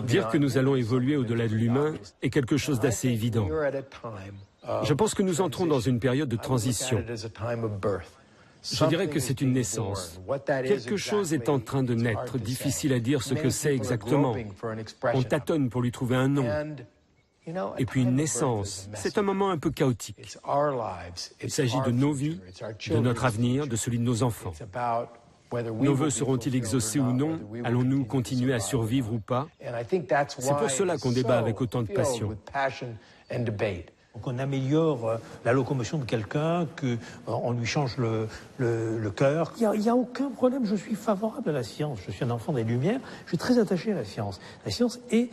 Dire que nous allons évoluer au-delà de l'humain est quelque chose d'assez évident. Je pense que nous entrons dans une période de transition. Je dirais que c'est une naissance. Quelque chose est en train de naître, difficile à dire ce que c'est exactement. On tâtonne pour lui trouver un nom. Et puis une naissance, c'est un moment un peu chaotique. Il s'agit de nos vies, de notre avenir, de celui de nos enfants. Nos vœux seront-ils exaucés ou non? Allons-nous continuer à survivre ou pas? C'est pour cela qu'on débat avec autant de passion. Qu'on améliore la locomotion de quelqu'un, qu'on lui change le cœur. Il n'y a aucun problème, je suis favorable à la science. Je suis un enfant des Lumières, je suis très attaché à la science. La science est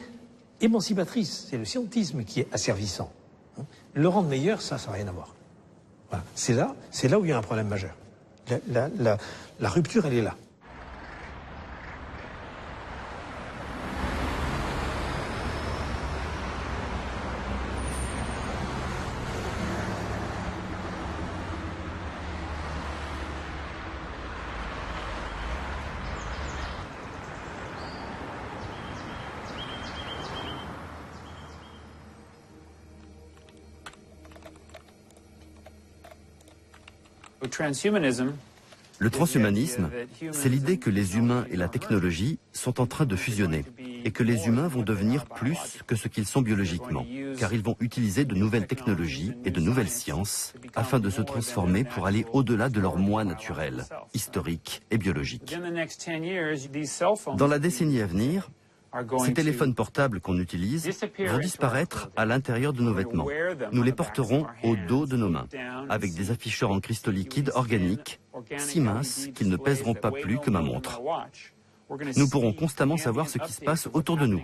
émancipatrice, c'est le scientisme qui est asservissant. Le rendre meilleur, ça n'a rien à voir. Voilà. C'est là où il y a un problème majeur. La rupture, elle est là. Le transhumanisme, c'est l'idée que les humains et la technologie sont en train de fusionner et que les humains vont devenir plus que ce qu'ils sont biologiquement, car ils vont utiliser de nouvelles technologies et de nouvelles sciences afin de se transformer pour aller au-delà de leur moi naturel, historique et biologique. Dans la décennie à venir, ces téléphones portables qu'on utilise vont disparaître à l'intérieur de nos vêtements. Nous les porterons au dos de nos mains, avec des afficheurs en cristaux liquides organiques, si minces qu'ils ne pèseront pas plus que ma montre. Nous pourrons constamment savoir ce qui se passe autour de nous.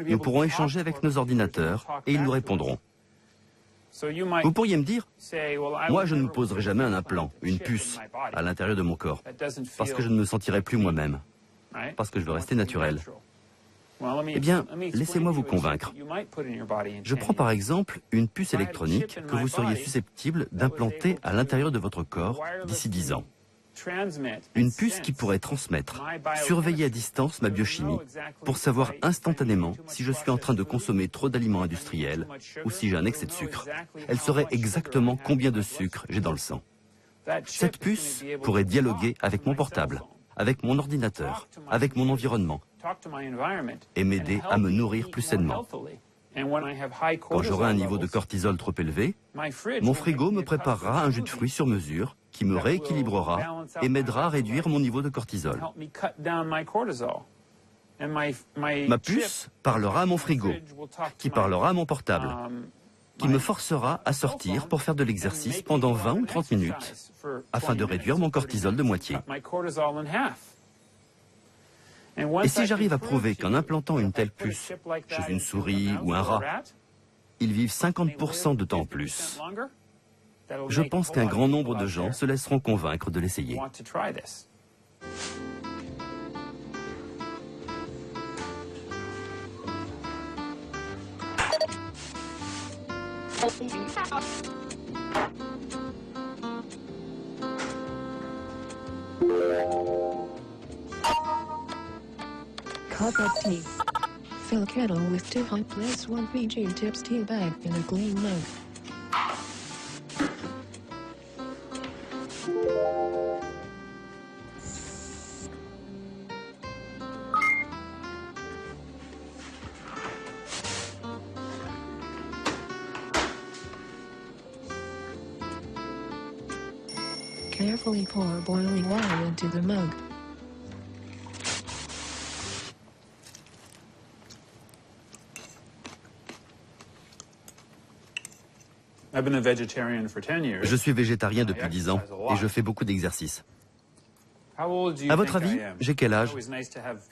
Nous pourrons échanger avec nos ordinateurs et ils nous répondront. Vous pourriez me dire, moi je ne me poserai jamais un implant, une puce, à l'intérieur de mon corps, parce que je ne me sentirai plus moi-même, parce que je veux rester naturel. Eh bien, laissez-moi vous convaincre. Je prends par exemple une puce électronique que vous seriez susceptible d'implanter à l'intérieur de votre corps d'ici 10 ans. Une puce qui pourrait transmettre, surveiller à distance ma biochimie pour savoir instantanément si je suis en train de consommer trop d'aliments industriels ou si j'ai un excès de sucre. Elle saurait exactement combien de sucre j'ai dans le sang. Cette puce pourrait dialoguer avec mon portable, avec mon ordinateur, avec mon environnement et m'aider à me nourrir plus sainement. Quand j'aurai un niveau de cortisol trop élevé, mon frigo me préparera un jus de fruits sur mesure qui me rééquilibrera et m'aidera à réduire mon niveau de cortisol. Ma puce parlera à mon frigo, qui parlera à mon portable, qui me forcera à sortir pour faire de l'exercice pendant 20 ou 30 minutes afin de réduire mon cortisol de moitié. Et si j'arrive à prouver qu'en implantant une telle puce chez une souris ou un rat, ils vivent 50% de temps en plus, je pense qu'un grand nombre de gens se laisseront convaincre de l'essayer. Copper tea. Fill kettle with 2 hot plus 1 PG tips tea bag in a clean mug. Carefully pour boiling water into the mug. Je suis végétarien depuis 10 ans et je fais beaucoup d'exercices. À votre avis, j'ai quel âge?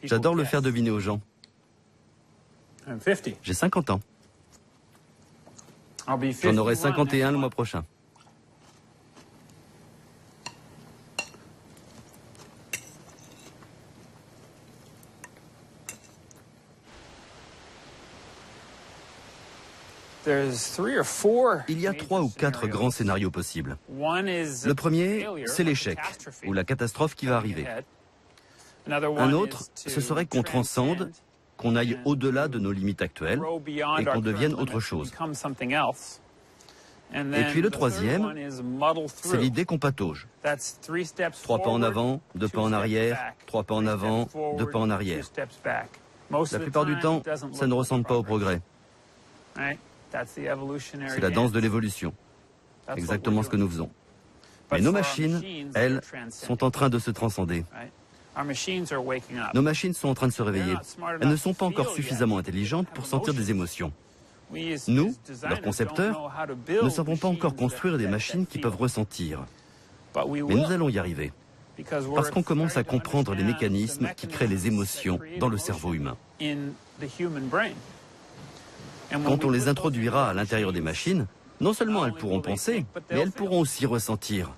J'adore le faire deviner aux gens. J'ai 50 ans. J'en aurai 51 le mois prochain. Il y a 3 ou 4 grands scénarios possibles. Le premier, c'est l'échec, ou la catastrophe qui va arriver. Un autre, ce serait qu'on transcende, qu'on aille au-delà de nos limites actuelles et qu'on devienne autre chose. Et puis le troisième, c'est l'idée qu'on patauge. 3 pas en avant, 2 pas en arrière, 3 pas en avant, 2 pas en arrière. La plupart du temps, ça ne ressemble pas au progrès. C'est la danse de l'évolution. Exactement ce que nous faisons. Mais nos machines, elles, sont en train de se transcender. Nos machines sont en train de se réveiller. Elles ne sont pas encore suffisamment intelligentes pour sentir des émotions. Nous, leurs concepteurs, ne savons pas encore construire des machines qui peuvent ressentir. Mais nous allons y arriver. Parce qu'on commence à comprendre les mécanismes qui créent les émotions dans le cerveau humain. Quand on les introduira à l'intérieur des machines, non seulement elles pourront penser, mais elles pourront aussi ressentir.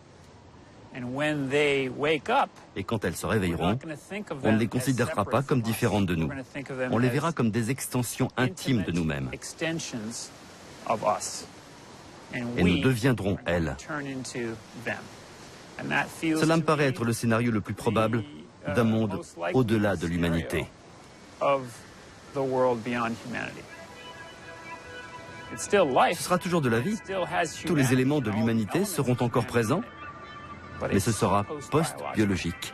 Et quand elles se réveilleront, on ne les considérera pas comme différentes de nous. On les verra comme des extensions intimes de nous-mêmes. Et nous deviendrons elles. Cela me paraît être le scénario le plus probable d'un monde au-delà de l'humanité. Ce sera toujours de la vie. Tous les éléments de l'humanité seront encore présents, mais ce sera post-biologique.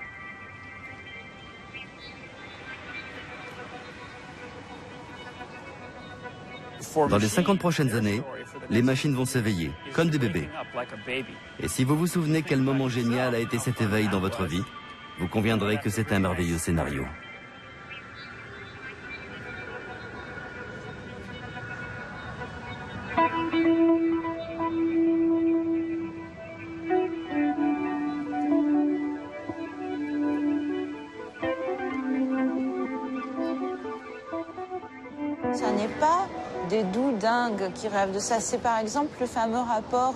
Dans les 50 prochaines années, les machines vont s'éveiller, comme des bébés. Et si vous vous souvenez quel moment génial a été cet éveil dans votre vie, vous conviendrez que c'est un merveilleux scénario. Ça n'est pas des doux dingues qui rêvent de ça. C'est par exemple le fameux rapport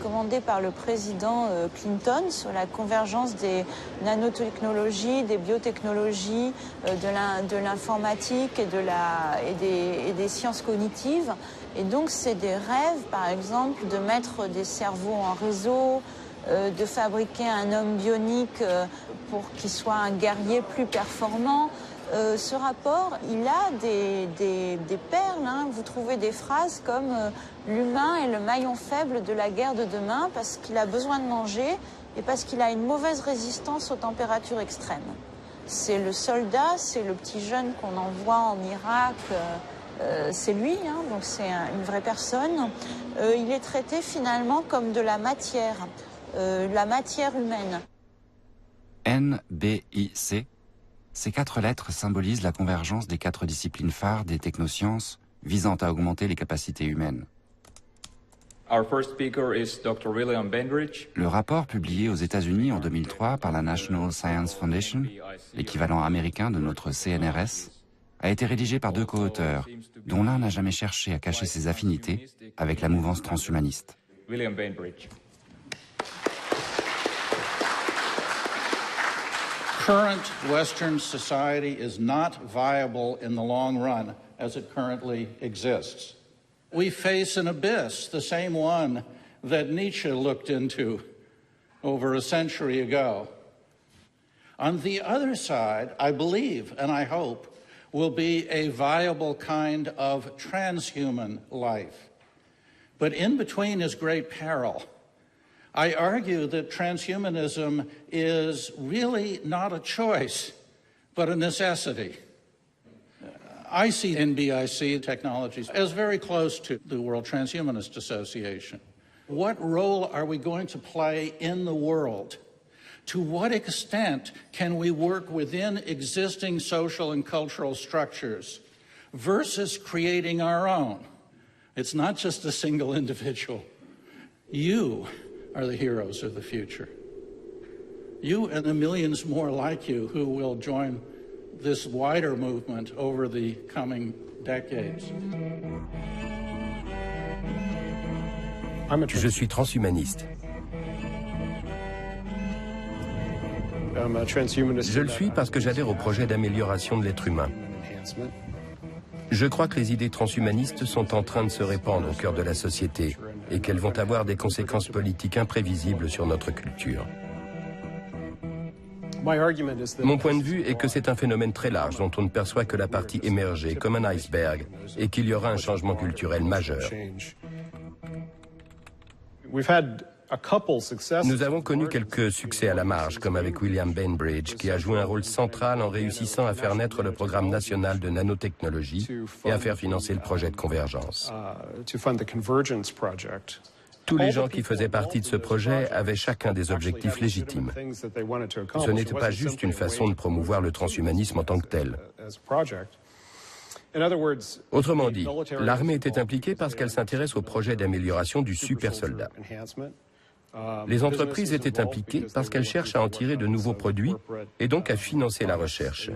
commandé par le président Clinton sur la convergence des nanotechnologies, des biotechnologies, de l'informatique et des sciences cognitives. Et donc c'est des rêves, par exemple, de mettre des cerveaux en réseau, de fabriquer un homme bionique pour qu'il soit un guerrier plus performant. Ce rapport, il a des perles. Hein. Vous trouvez des phrases comme l'humain est le maillon faible de la guerre de demain parce qu'il a besoin de manger et parce qu'il a une mauvaise résistance aux températures extrêmes. C'est le soldat, c'est le petit jeune qu'on envoie en Irak, c'est lui, hein, donc c'est une vraie personne. Il est traité finalement comme de la matière humaine. NBIC. Ces 4 lettres symbolisent la convergence des 4 disciplines phares des technosciences visant à augmenter les capacités humaines. Our first speaker is Dr. William Bainbridge. Le rapport publié aux États-Unis en 2003 par la National Science Foundation, l'équivalent américain de notre CNRS, a été rédigé par 2 co-auteurs, dont l'un n'a jamais cherché à cacher ses affinités avec la mouvance transhumaniste. William Bainbridge. Current Western society is not viable in the long run as it currently exists. We face an abyss, the same one that Nietzsche looked into over a century ago. On the other side, I believe and I hope, will be a viable kind of transhuman life. But in between is great peril. I argue that transhumanism is really not a choice, but a necessity. I see NBIC technologies as very close to the World Transhumanist Association. What role are we going to play in the world? To what extent can we work within existing social and cultural structures versus creating our own? It's not just a single individual. You are the heroes of the future. You and the millions more like you who will join this wider movement over the coming decades. Je suis transhumaniste. Je le suis parce que j'adhère au projet d'amélioration de l'être humain. Je crois que les idées transhumanistes sont en train de se répandre au cœur de la société et qu'elles vont avoir des conséquences politiques imprévisibles sur notre culture. Mon point de vue est que c'est un phénomène très large dont on ne perçoit que la partie émergée, comme un iceberg, et qu'il y aura un changement culturel majeur. Nous avons connu quelques succès à la marge, comme avec William Bainbridge, qui a joué un rôle central en réussissant à faire naître le programme national de nanotechnologie et à faire financer le projet de convergence. Tous les gens qui faisaient partie de ce projet avaient chacun des objectifs légitimes. Ce n'était pas juste une façon de promouvoir le transhumanisme en tant que tel. Autrement dit, l'armée était impliquée parce qu'elle s'intéresse au projet d'amélioration du super-soldat. Les entreprises étaient impliquées parce qu'elles cherchent à en tirer de nouveaux produits et donc à financer la recherche.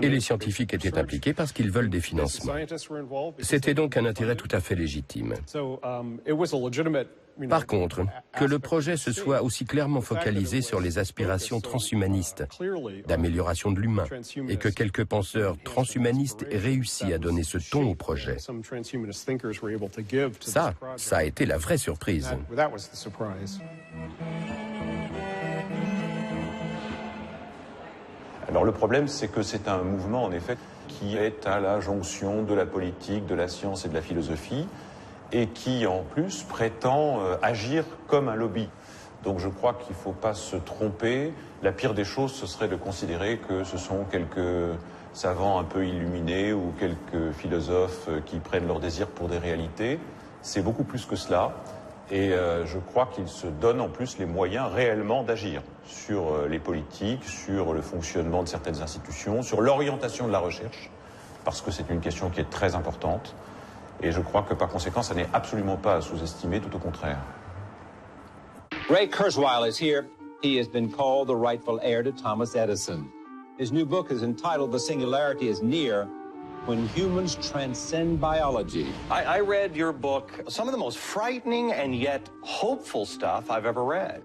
Et les scientifiques étaient impliqués parce qu'ils veulent des financements. C'était donc un intérêt tout à fait légitime. Par contre, que le projet se soit aussi clairement focalisé sur les aspirations transhumanistes, d'amélioration de l'humain, et que quelques penseurs transhumanistes aient réussi à donner ce ton au projet, ça a été la vraie surprise. Alors le problème, c'est que c'est un mouvement, en effet, qui est à la jonction de la politique, de la science et de la philosophie, et qui, en plus, prétend agir comme un lobby. Donc je crois qu'il ne faut pas se tromper. La pire des choses, ce serait de considérer que ce sont quelques savants un peu illuminés ou quelques philosophes qui prennent leur désir pour des réalités. C'est beaucoup plus que cela. Et je crois qu'ils se donnent en plus les moyens réellement d'agir sur les politiques, sur le fonctionnement de certaines institutions, sur l'orientation de la recherche, parce que c'est une question qui est très importante. Et je crois que par conséquent, ça n'est absolument pas à sous-estimer, tout au contraire. Ray Kurzweil is here. He has been called the rightful heir to Thomas Edison. His new book is entitled The Singularity is Near, when humans transcend biology. I read your book, some of the most frightening and yet hopeful stuff I've ever read.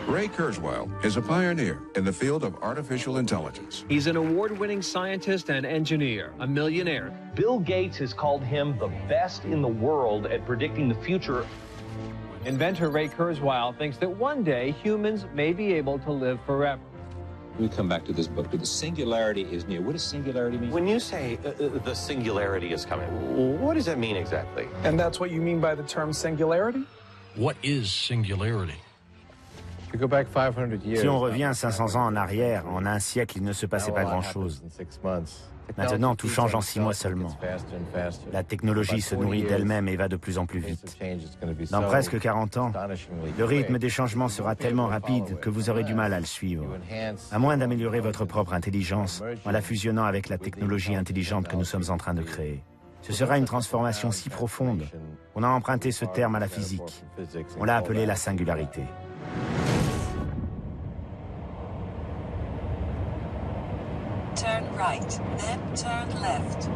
Ray Kurzweil is a pioneer in the field of artificial intelligence. He's an award-winning scientist and engineer, a millionaire. Bill Gates has called him the best in the world at predicting the future. Inventor Ray Kurzweil thinks that one day humans may be able to live forever. We come back to this book, but the singularity is near. What does singularity mean? When you say the singularity is coming, what does that mean exactly? And that's what you mean by the term singularity? What is singularity? Si on revient 500 ans en arrière, en un siècle, il ne se passait pas grand-chose. Maintenant, tout change en 6 mois seulement. La technologie se nourrit d'elle-même et va de plus en plus vite. Dans presque 40 ans, le rythme des changements sera tellement rapide que vous aurez du mal à le suivre. À moins d'améliorer votre propre intelligence en la fusionnant avec la technologie intelligente que nous sommes en train de créer. Ce sera une transformation si profonde. On a emprunté ce terme à la physique. On l'a appelé la singularité. Turn right, then turn left.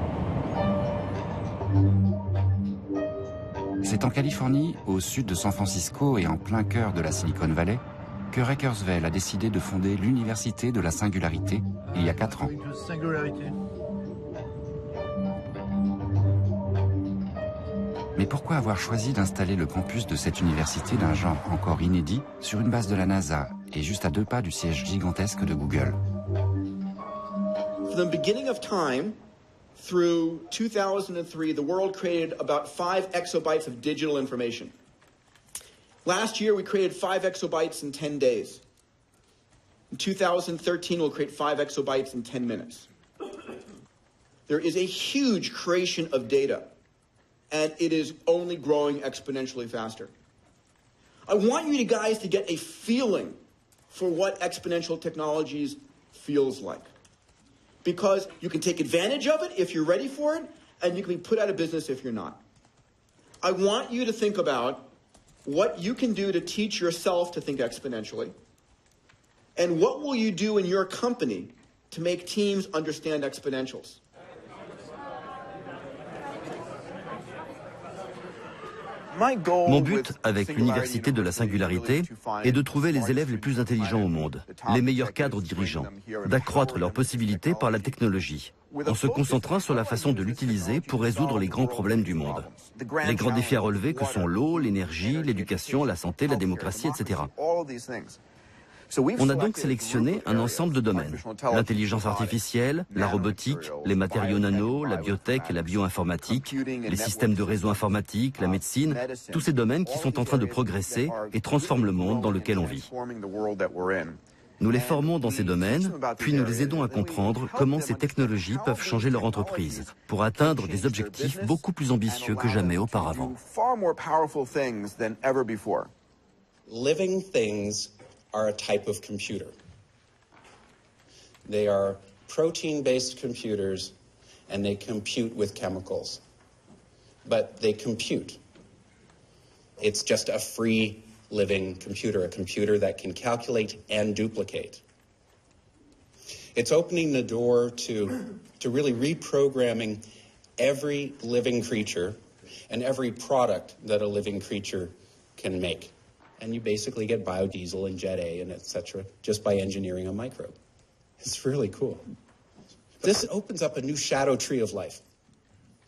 C'est en Californie, au sud de San Francisco et en plein cœur de la Silicon Valley, que Ray Kurzweil a décidé de fonder l'Université de la Singularité il y a 4 ans. Mais pourquoi avoir choisi d'installer le campus de cette université d'un genre encore inédit sur une base de la NASA et juste à 2 pas du siège gigantesque de Google? From the beginning of time through 2003, the world created about 5 exabytes of digital information. Last year, we created 5 exabytes in 10 days. In 2013, we'll create 5 exabytes in 10 minutes. There is a huge creation of data, and it is only growing exponentially faster. I want you guys to get a feeling for what exponential technologies feels like. Because you can take advantage of it if you're ready for it, and you can be put out of business if you're not. I want you to think about what you can do to teach yourself to think exponentially, and what will you do in your company to make teams understand exponentials. Mon but avec l'Université de la Singularité est de trouver les élèves les plus intelligents au monde, les meilleurs cadres dirigeants, d'accroître leurs possibilités par la technologie, en se concentrant sur la façon de l'utiliser pour résoudre les grands problèmes du monde. Les grands défis à relever que sont l'eau, l'énergie, l'éducation, la santé, la démocratie, etc. On a donc sélectionné un ensemble de domaines. L'intelligence artificielle, la robotique, les matériaux nano, la biotech et la bioinformatique, les systèmes de réseau informatique, la médecine, tous ces domaines qui sont en train de progresser et transforment le monde dans lequel on vit. Nous les formons dans ces domaines, puis nous les aidons à comprendre comment ces technologies peuvent changer leur entreprise pour atteindre des objectifs beaucoup plus ambitieux que jamais auparavant. Living things are a type of computer. They are protein-based computers, and they compute with chemicals. But they compute. It's just a free living computer, a computer that can calculate and duplicate. It's opening the door to really reprogramming every living creature and every product that a living creature can make. And you basically get biodiesel and Jet A and et cetera just by engineering a microbe. It's really cool. This opens up a new shadow tree of life.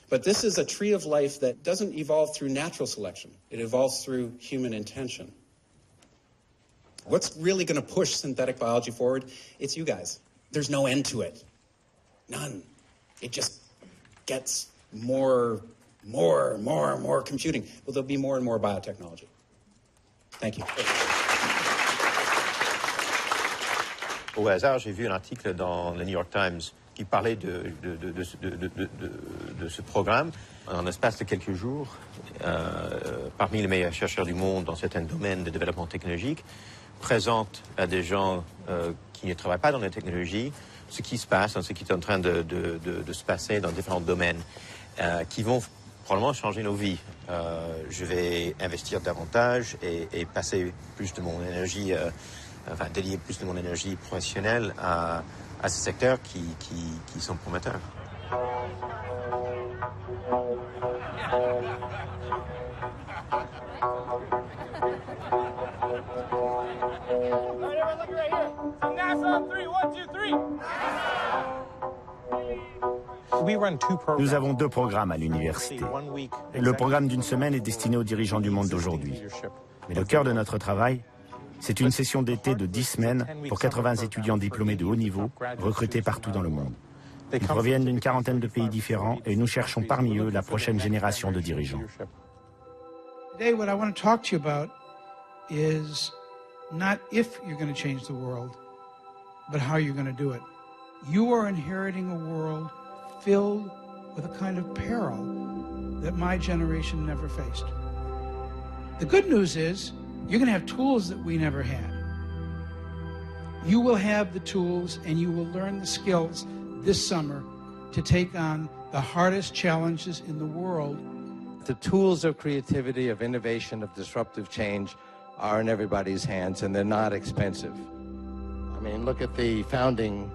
But this is a tree of life that doesn't evolve through natural selection. It evolves through human intention. What's really going to push synthetic biology forward? It's you guys. There's no end to it. None. It just gets more computing. Well, there'll be more and more biotechnology. Thank you. Au hasard, j'ai vu un article dans le New York Times qui parlait de ce programme. En l'espace de quelques jours, parmi les meilleurs chercheurs du monde dans certains domaines de développement technologique, présente à des gens qui ne travaillent pas dans la technologie ce qui se passe, ce qui est en train de se passer dans différents domaines qui vont probablement changer nos vies. Je vais investir davantage et passer plus de mon énergie, dédier plus de mon énergie professionnelle à à ces secteurs qui sont prometteurs. Nous avons 2 programmes à l'université. Le programme d'une semaine est destiné aux dirigeants du monde d'aujourd'hui. Mais le cœur de notre travail, c'est une session d'été de 10 semaines pour 80 étudiants diplômés de haut niveau, recrutés partout dans le monde. Ils proviennent d'une quarantaine de pays différents et nous cherchons parmi eux la prochaine génération de dirigeants. Today, what I want to talk to you about is not if you're going to change the world, but how you're going to do it. You are inheriting a world filled with a kind of peril that my generation never faced. The good news is you're going to have tools that we never had. You will have the tools and you will learn the skills this summer to take on the hardest challenges in the world. The tools of creativity, of innovation, of disruptive change are in everybody's hands, and they're not expensive. I mean, look at the founding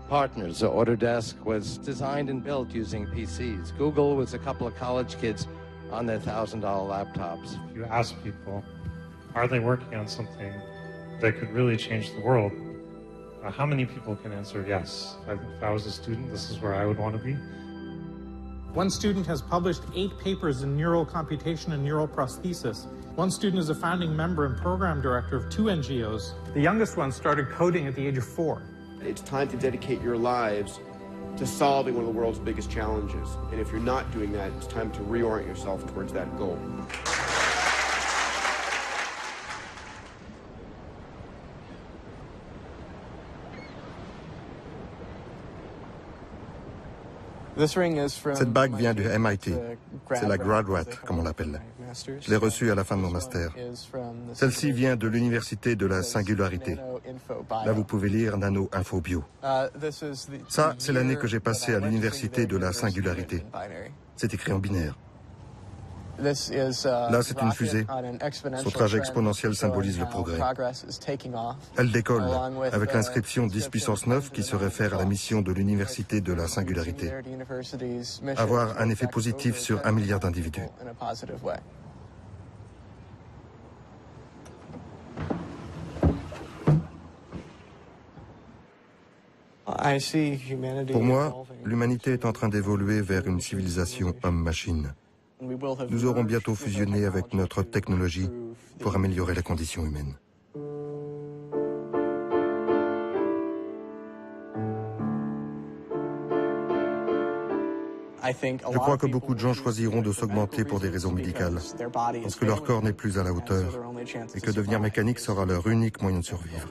partners. Autodesk was designed and built using PCs. Google was a couple of college kids on their $1,000 laptops. If you ask people, are they working on something that could really change the world? How many people can answer yes? If I was a student, this is where I would want to be. One student has published 8 papers in neural computation and neural prosthesis. One student is a founding member and program director of 2 NGOs. The youngest one started coding at the age of 4. It's time to dedicate your lives to solving one of the world's biggest challenges. And if you're not doing that, it's time to reorient yourself towards that goal. Cette bague vient du MIT. C'est la graduate, comme on l'appelle. Je l'ai reçue à la fin de mon master. Celle-ci vient de l'Université de la Singularité. Là, vous pouvez lire Nano Info Bio. Ça, c'est l'année que j'ai passée à l'Université de la Singularité. C'est écrit en binaire. Là, c'est une fusée. Son trajet exponentiel symbolise le progrès. Elle décolle avec l'inscription 10 puissance 9 qui se réfère à la mission de l'Université de la Singularité. Avoir un effet positif sur 1 milliard d'individus. Pour moi, l'humanité est en train d'évoluer vers une civilisation homme-machine. Nous aurons bientôt fusionné avec notre technologie pour améliorer les conditions humaines. Je crois que beaucoup de gens choisiront de s'augmenter pour des raisons médicales, parce que leur corps n'est plus à la hauteur et que devenir mécanique sera leur unique moyen de survivre.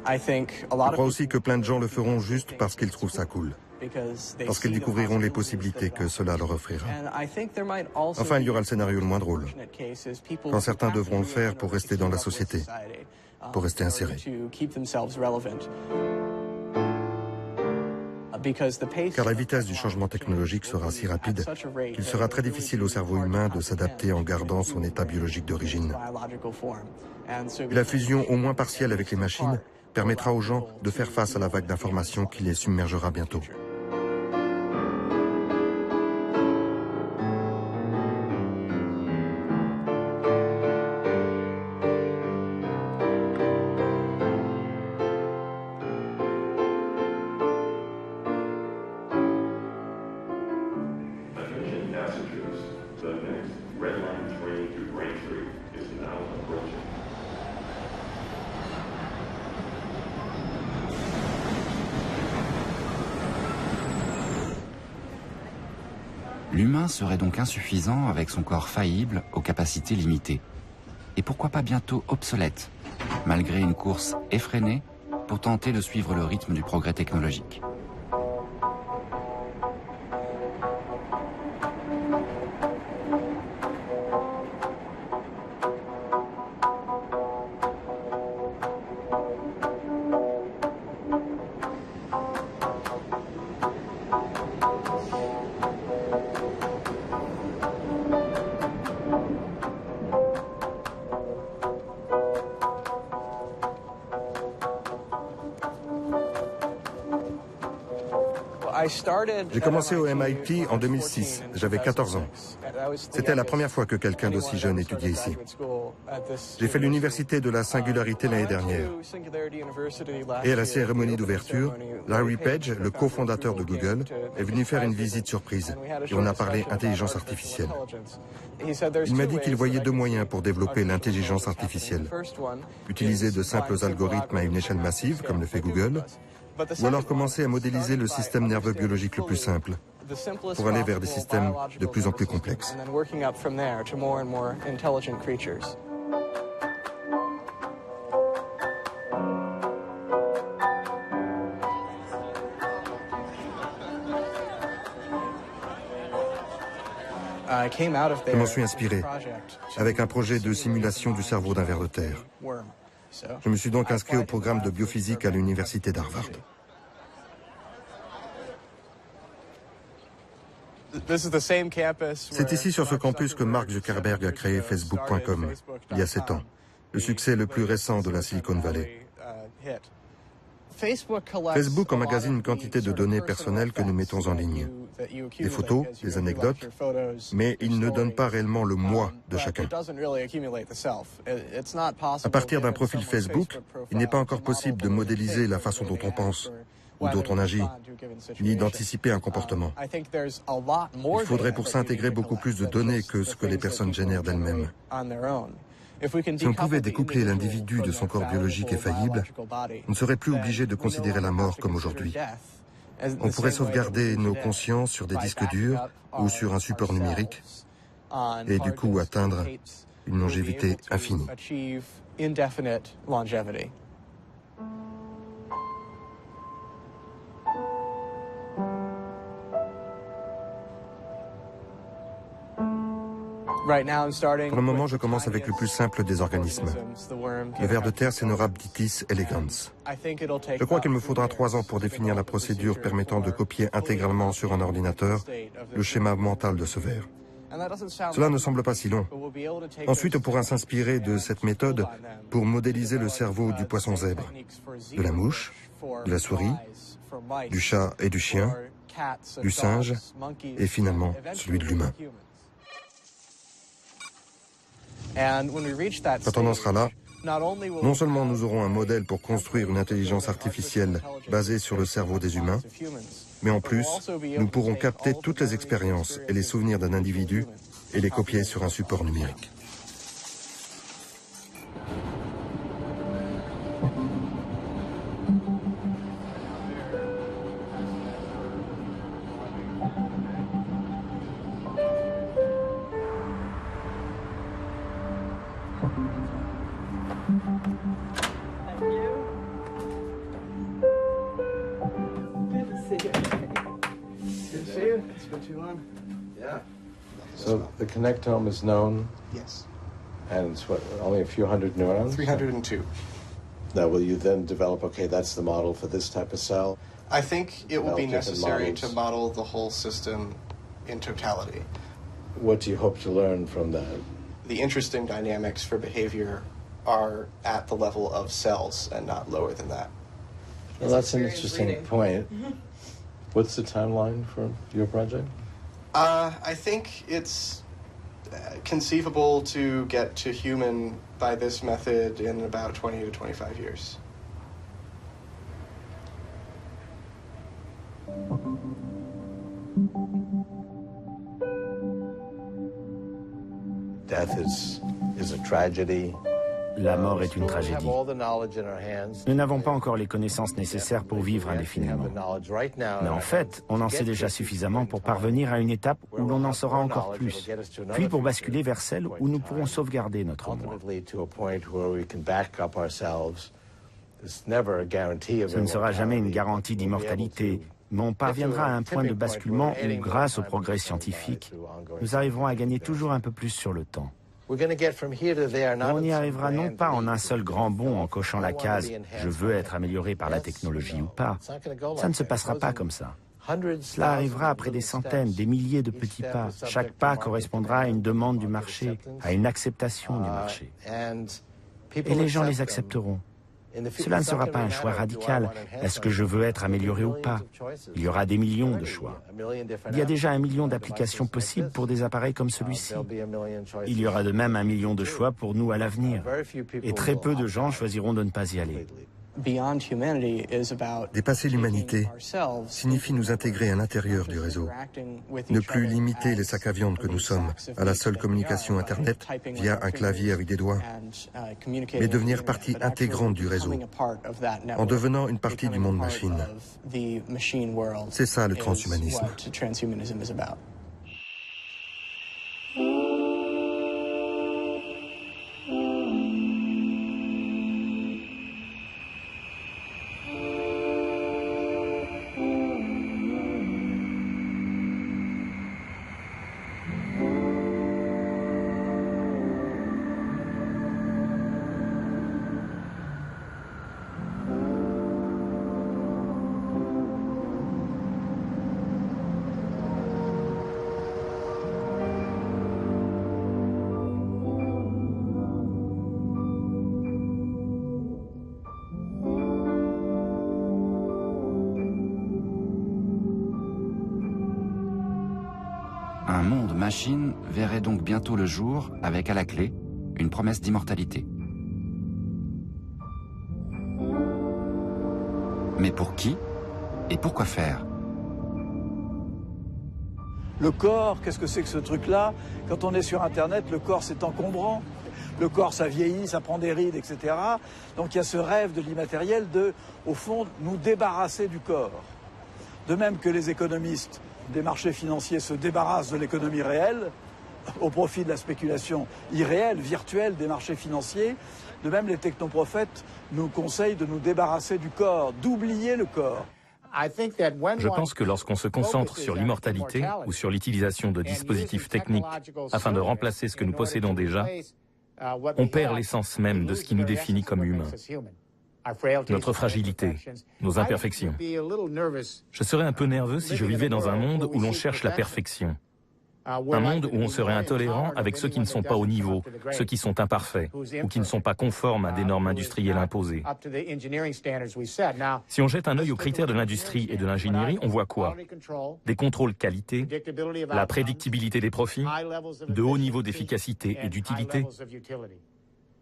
Je crois aussi que plein de gens le feront juste parce qu'ils trouvent ça cool. Parce qu'ils découvriront les possibilités que cela leur offrira. Enfin, il y aura le scénario le moins drôle, quand certains devront le faire pour rester dans la société, pour rester insérés. Car la vitesse du changement technologique sera si rapide qu'il sera très difficile au cerveau humain de s'adapter en gardant son état biologique d'origine. Et la fusion au moins partielle avec les machines permettra aux gens de faire face à la vague d'informations qui les submergera bientôt. L'humain serait donc insuffisant avec son corps faillible aux capacités limitées. Et pourquoi pas bientôt obsolète, malgré une course effrénée pour tenter de suivre le rythme du progrès technologique. J'ai commencé au MIT en 2006, j'avais 14 ans. C'était la première fois que quelqu'un d'aussi jeune étudiait ici. J'ai fait l'université de la singularité l'année dernière. Et à la cérémonie d'ouverture, Larry Page, le cofondateur de Google, est venu faire une visite surprise et on a parlé intelligence artificielle. Il m'a dit qu'il voyait deux moyens pour développer l'intelligence artificielle. Utiliser de simples algorithmes à une échelle massive, comme le fait Google, ou alors commencer à modéliser le système nerveux biologique le plus simple, pour aller vers des systèmes de plus en plus complexes. Je m'en suis inspiré avec un projet de simulation du cerveau d'un ver de terre. Je me suis donc inscrit au programme de biophysique à l'université d'Harvard. C'est ici sur ce campus que Mark Zuckerberg a créé Facebook.com il y a 7 ans, le succès le plus récent de la Silicon Valley. Facebook emmagasine une quantité de données personnelles que nous mettons en ligne. Des photos, des anecdotes, mais il ne donne pas réellement le moi de chacun. À partir d'un profil Facebook, il n'est pas encore possible de modéliser la façon dont on pense ou dont on agit, ni d'anticiper un comportement. Il faudrait pour ça intégrer beaucoup plus de données que ce que les personnes génèrent d'elles-mêmes. Si on pouvait découpler l'individu de son corps biologique et faillible, on ne serait plus obligé de considérer la mort comme aujourd'hui. On pourrait sauvegarder nos consciences sur des disques durs ou sur un support numérique et du coup atteindre une longévité infinie. Pour le moment, je commence avec le plus simple des organismes. Le ver de terre Caenorhabditis elegans. Je crois qu'il me faudra 3 ans pour définir la procédure permettant de copier intégralement sur un ordinateur le schéma mental de ce ver. Cela ne semble pas si long. Ensuite, on pourra s'inspirer de cette méthode pour modéliser le cerveau du poisson zèbre, de la mouche, de la souris, du chat et du chien, du singe et finalement celui de l'humain. Quand on en sera là, non seulement nous aurons un modèle pour construire une intelligence artificielle basée sur le cerveau des humains, mais en plus, nous pourrons capter toutes les expériences et les souvenirs d'un individu et les copier sur un support numérique. So the connectome is known? Yes. And it's what, only a few hundred neurons? 302. Now will you then develop, okay, that's the model for this type of cell? I think it will be necessary to models. model the whole system in totality. What do you hope to learn from that? The interesting dynamics for behavior are at the level of cells and not lower than that. Well, that's an interesting point. What's the timeline for your project? I think it's conceivable to get to human by this method in about 20 to 25 years. Death is a tragedy. La mort est une tragédie. Nous n'avons pas encore les connaissances nécessaires pour vivre indéfiniment. Mais en fait, on en sait déjà suffisamment pour parvenir à une étape où l'on en saura encore plus, puis pour basculer vers celle où nous pourrons sauvegarder notre moi. Ce ne sera jamais une garantie d'immortalité, mais on parviendra à un point de basculement où, grâce au progrès scientifique, nous arriverons à gagner toujours un peu plus sur le temps. On y arrivera non pas en un seul grand bond en cochant la case « je veux être amélioré par la technologie » ou pas. Ça ne se passera pas comme ça. Cela arrivera après des centaines, des milliers de petits pas. Chaque pas correspondra à une demande du marché, à une acceptation du marché. Et les gens les accepteront. Cela ne sera pas un choix radical. Est-ce que je veux être amélioré ou pas? Il y aura des millions de choix. Il y a déjà 1 million d'applications possibles pour des appareils comme celui-ci. Il y aura de même 1 million de choix pour nous à l'avenir. Et très peu de gens choisiront de ne pas y aller. Dépasser l'humanité signifie nous intégrer à l'intérieur du réseau. Ne plus limiter les sacs à viande que nous sommes à la seule communication Internet via un clavier avec des doigts, mais devenir partie intégrante du réseau, en devenant une partie du monde machine. C'est ça le transhumanisme. Un monde machine verrait donc bientôt le jour avec à la clé une promesse d'immortalité. Mais pour qui et pourquoi faire? Le corps, qu'est-ce que c'est que ce truc-là? Quand on est sur Internet, le corps c'est encombrant. Le corps, ça vieillit, ça prend des rides, etc. Donc il y a ce rêve de l'immatériel de, au fond, nous débarrasser du corps. De même que les économistes des marchés financiers se débarrassent de l'économie réelle au profit de la spéculation irréelle, virtuelle des marchés financiers. De même, les technoprophètes nous conseillent de nous débarrasser du corps, d'oublier le corps. Je pense que lorsqu'on se concentre sur l'immortalité ou sur l'utilisation de dispositifs techniques afin de remplacer ce que nous possédons déjà, on perd l'essence même de ce qui nous définit comme humains. Notre fragilité, nos imperfections. Je serais un peu nerveux si je vivais dans un monde où l'on cherche la perfection. Un monde où on serait intolérant avec ceux qui ne sont pas au niveau, ceux qui sont imparfaits ou qui ne sont pas conformes à des normes industrielles imposées. Si on jette un œil aux critères de l'industrie et de l'ingénierie, on voit quoi? Des contrôles qualité, la prédictibilité des profits, de hauts niveaux d'efficacité et d'utilité.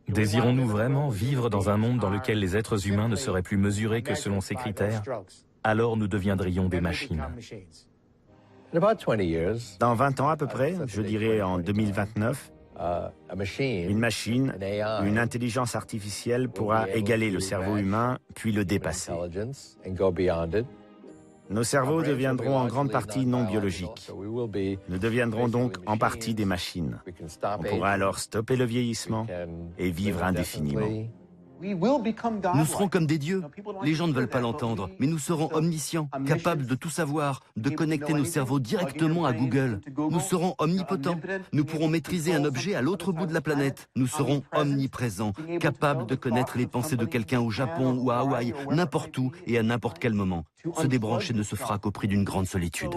Désirons-nous vraiment vivre dans un monde dans lequel les êtres humains ne seraient plus mesurés que selon ces critères? Alors nous deviendrions des machines. Dans 20 ans à peu près, je dirais en 2029, une machine, une intelligence artificielle pourra égaler le cerveau humain, puis le dépasser. Nos cerveaux deviendront en grande partie non biologiques. Nous deviendrons donc en partie des machines. On pourra alors stopper le vieillissement et vivre indéfiniment. Nous serons comme des dieux. Les gens ne veulent pas l'entendre, mais nous serons omniscients, capables de tout savoir, de connecter nos cerveaux directement à Google. Nous serons omnipotents. Nous pourrons maîtriser un objet à l'autre bout de la planète. Nous serons omniprésents, capables de connaître les pensées de quelqu'un au Japon ou à Hawaï, n'importe où et à n'importe quel moment. Se débrancher ne se fera qu'au prix d'une grande solitude.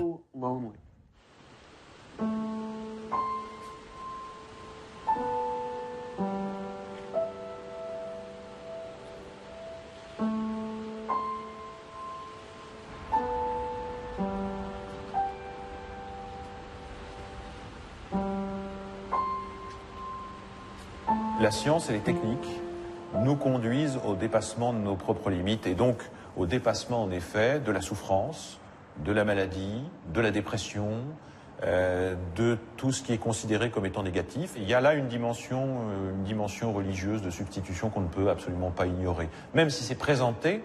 La science et les techniques nous conduisent au dépassement de nos propres limites et donc au dépassement en effet de la souffrance, de la maladie, de la dépression, de tout ce qui est considéré comme étant négatif. Il y a là une dimension religieuse de substitution qu'on ne peut absolument pas ignorer, même si c'est présenté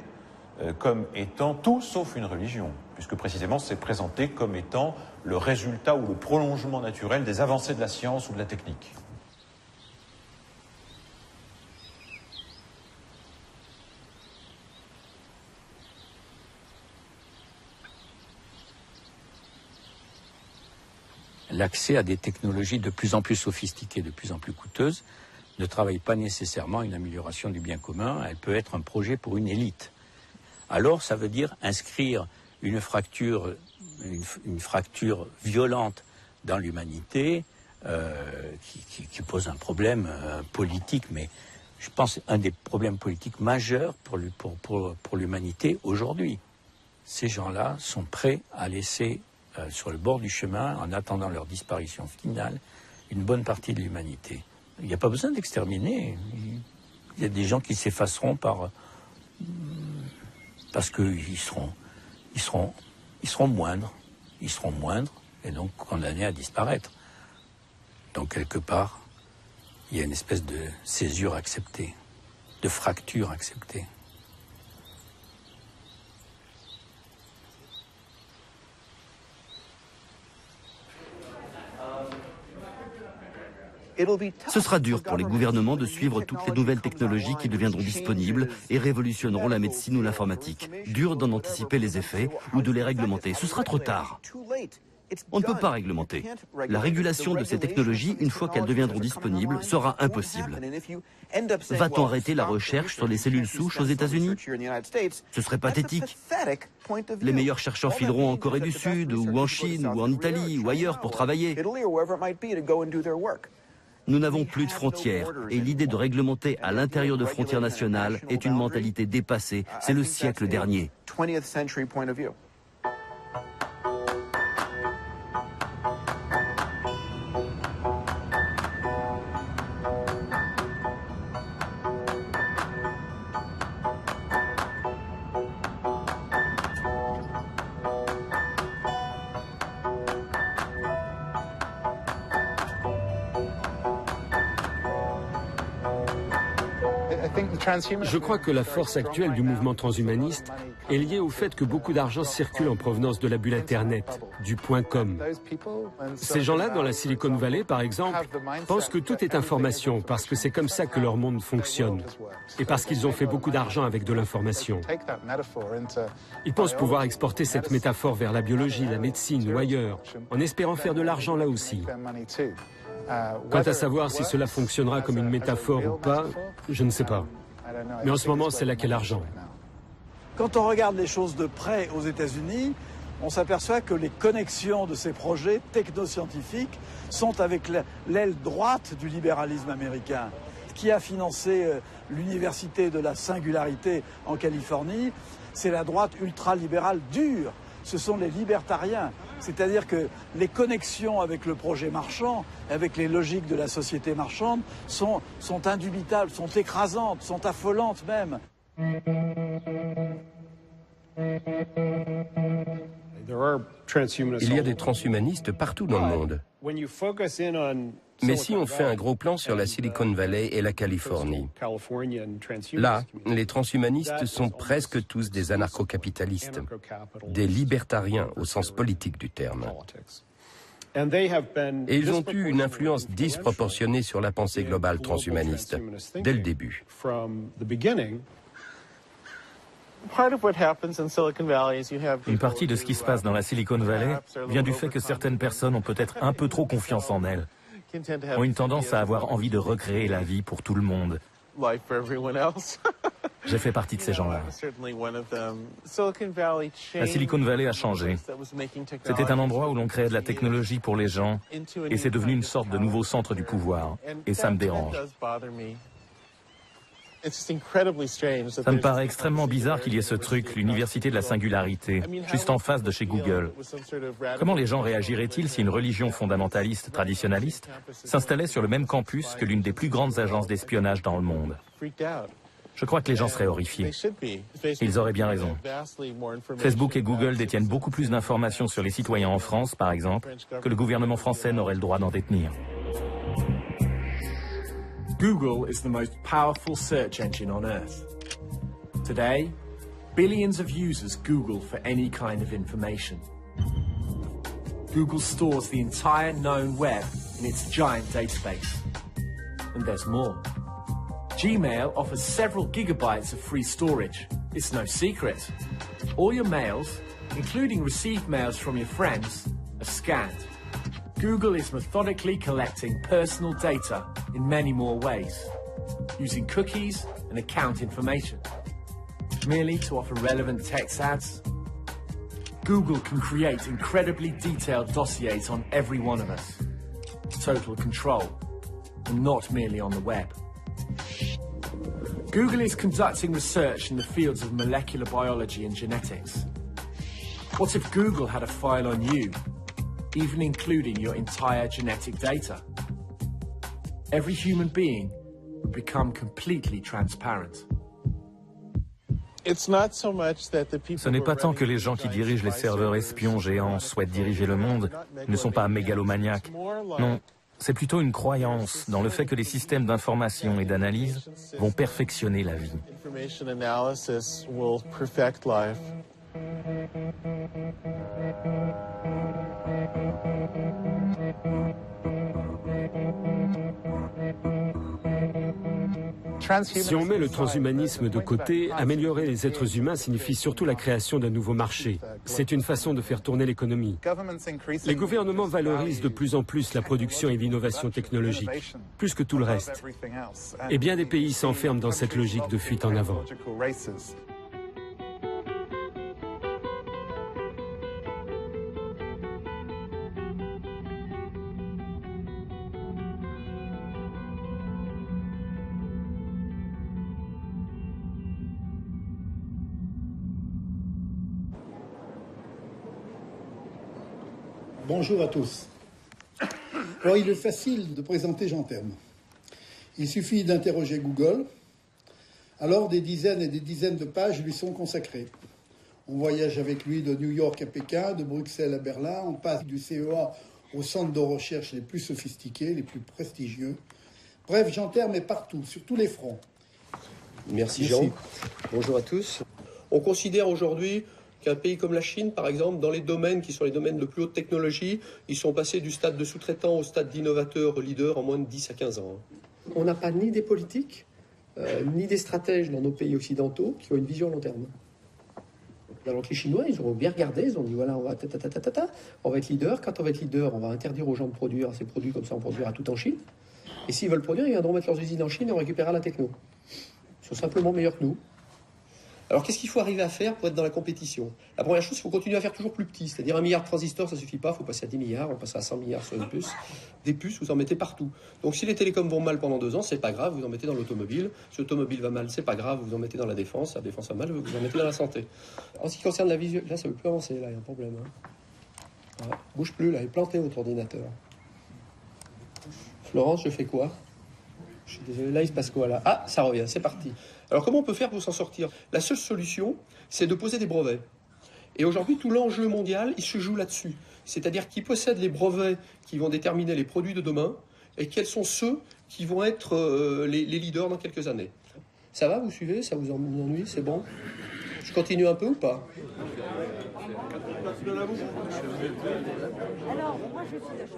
comme étant tout sauf une religion, puisque précisément c'est présenté comme étant le résultat ou le prolongement naturel des avancées de la science ou de la technique. L'accès à des technologies de plus en plus sophistiquées, de plus en plus coûteuses, ne travaille pas nécessairement à une amélioration du bien commun, elle peut être un projet pour une élite. Alors ça veut dire inscrire une fracture violente dans l'humanité qui pose un problème politique, mais je pense, un des problèmes politiques majeurs pour l'humanité aujourd'hui. Ces gens-là sont prêts à laisser sur le bord du chemin, en attendant leur disparition finale, une bonne partie de l'humanité. Il n'y a pas besoin d'exterminer. Il y a des gens qui s'effaceront parce qu'ils seront moindres. Ils seront moindres et donc condamnés à disparaître. Donc quelque part, il y a une espèce de césure acceptée, de fracture acceptée. Ce sera dur pour les gouvernements de suivre toutes les nouvelles technologies qui deviendront disponibles et révolutionneront la médecine ou l'informatique. Dur d'en anticiper les effets ou de les réglementer. Ce sera trop tard. On ne peut pas réglementer. La régulation de ces technologies, une fois qu'elles deviendront disponibles, sera impossible. Va-t-on arrêter la recherche sur les cellules souches aux États-Unis? Ce serait pathétique. Les meilleurs chercheurs fileront en Corée du Sud, ou en Chine, ou en Italie, ou ailleurs pour travailler. Nous n'avons plus de frontières, et l'idée de réglementer à l'intérieur de frontières nationales est une mentalité dépassée. C'est le siècle dernier. Je crois que la force actuelle du mouvement transhumaniste est liée au fait que beaucoup d'argent circule en provenance de la bulle Internet, du .com. Ces gens-là, dans la Silicon Valley, par exemple, pensent que tout est information parce que c'est comme ça que leur monde fonctionne et parce qu'ils ont fait beaucoup d'argent avec de l'information. Ils pensent pouvoir exporter cette métaphore vers la biologie, la médecine ou ailleurs, en espérant faire de l'argent là aussi. Quant à savoir si cela fonctionnera comme une métaphore ou pas, je ne sais pas. Mais en ce moment, c'est là qu'est l'argent. Quand on regarde les choses de près aux États-Unis, on s'aperçoit que les connexions de ces projets technoscientifiques sont avec l'aile droite du libéralisme américain. Qui a financé l'université de la singularité en Californie, c'est la droite ultralibérale dure. Ce sont les libertariens. C'est-à-dire que les connexions avec le projet marchand, avec les logiques de la société marchande, sont indubitables, sont écrasantes, sont affolantes même. Il y a des transhumanistes partout dans le monde. Mais si on fait un gros plan sur la Silicon Valley et la Californie, là, les transhumanistes sont presque tous des anarcho-capitalistes, des libertariens au sens politique du terme. Et ils ont eu une influence disproportionnée sur la pensée globale transhumaniste, dès le début. Une partie de ce qui se passe dans la Silicon Valley vient du fait que certaines personnes ont peut-être un peu trop confiance en elles, ont une tendance à avoir envie de recréer la vie pour tout le monde. J'ai fait partie de ces gens-là. La Silicon Valley a changé. C'était un endroit où l'on créait de la technologie pour les gens, et c'est devenu une sorte de nouveau centre du pouvoir. Et ça me dérange. Ça me paraît extrêmement bizarre qu'il y ait ce truc, l'université de la singularité, juste en face de chez Google. Comment les gens réagiraient-ils si une religion fondamentaliste traditionnaliste s'installait sur le même campus que l'une des plus grandes agences d'espionnage dans le monde? Je crois que les gens seraient horrifiés. Ils auraient bien raison. Facebook et Google détiennent beaucoup plus d'informations sur les citoyens en France, par exemple, que le gouvernement français n'aurait le droit d'en détenir. Google is the most powerful search engine on Earth. Today, billions of users Google for any kind of information. Google stores the entire known web in its giant database. And there's more. Gmail offers several gigabytes of free storage. It's no secret. All your mails, including received mails from your friends, are scanned. Google is methodically collecting personal data in many more ways, using cookies and account information, merely to offer relevant text ads. Google can create incredibly detailed dossiers on every one of us. Total control, and not merely on the web. Google is conducting research in the fields of molecular biology and genetics. What if Google had a file on you, even including your entire genetic data? Every human being would become completely transparent. Ce n'est pas tant que les gens qui dirigent les serveurs espions géants souhaitent diriger le monde, ne sont pas mégalomaniaques. Non, c'est plutôt une croyance dans le fait que les systèmes d'information et d'analyse vont perfectionner la vie. Si on met le transhumanisme de côté, améliorer les êtres humains signifie surtout la création d'un nouveau marché. C'est une façon de faire tourner l'économie. Les gouvernements valorisent de plus en plus la production et l'innovation technologique, plus que tout le reste. Et bien des pays s'enferment dans cette logique de fuite en avant. Bonjour à tous. Alors, il est facile de présenter Jean Terme. Il suffit d'interroger Google. Alors, des dizaines et des dizaines de pages lui sont consacrées. On voyage avec lui de New York à Pékin, de Bruxelles à Berlin. On passe du CEA aux centres de recherche les plus sophistiqués, les plus prestigieux. Bref, Jean Terme est partout, sur tous les fronts. Merci Jean. Bonjour à tous. On considère aujourd'hui qu'un pays comme la Chine, par exemple, dans les domaines qui sont les domaines de plus haute technologie, ils sont passés du stade de sous-traitant au stade d'innovateur leader en moins de 10 à 15 ans. On n'a pas ni des politiques, ni des stratèges dans nos pays occidentaux qui ont une vision à long terme. Alors que les Chinois, ils ont bien regardé, ils ont dit voilà, on va on va être leader. Quand on va être leader, on va interdire aux gens de produire ces produits comme ça, on produira tout en Chine. Et s'ils veulent produire, ils viendront mettre leurs usines en Chine et on récupérera la techno. Ils sont simplement meilleurs que nous. Alors, qu'est-ce qu'il faut arriver à faire pour être dans la compétition? La première chose, il faut continuer à faire toujours plus petit. C'est-à-dire 1 milliard de transistors, ça ne suffit pas. Il faut passer à 10 milliards, on passe à 100 milliards sur une puce. Des puces, vous en mettez partout. Donc, si les télécoms vont mal pendant 2 ans, c'est pas grave, vous en mettez dans l'automobile. Si l'automobile va mal, c'est pas grave, vous en mettez dans la défense. La défense va mal, vous en mettez dans la santé. En ce qui concerne la vision, là, ça ne veut plus avancer. Là, il y a un problème. Voilà. Bouge plus, là, il est planté votre ordinateur. Florence, je fais quoi? Je suis désolé, là, il se passe quoi, là? Ah, ça revient, c'est parti. Alors, comment on peut faire pour s'en sortir? La seule solution, c'est de poser des brevets. Et aujourd'hui, tout l'enjeu mondial, il se joue là-dessus. C'est-à-dire qui possède les brevets qui vont déterminer les produits de demain et quels sont ceux qui vont être les leaders dans quelques années. Ça va, vous suivez? Ça vous ennuie? C'est bon? Je continue un peu ou pas?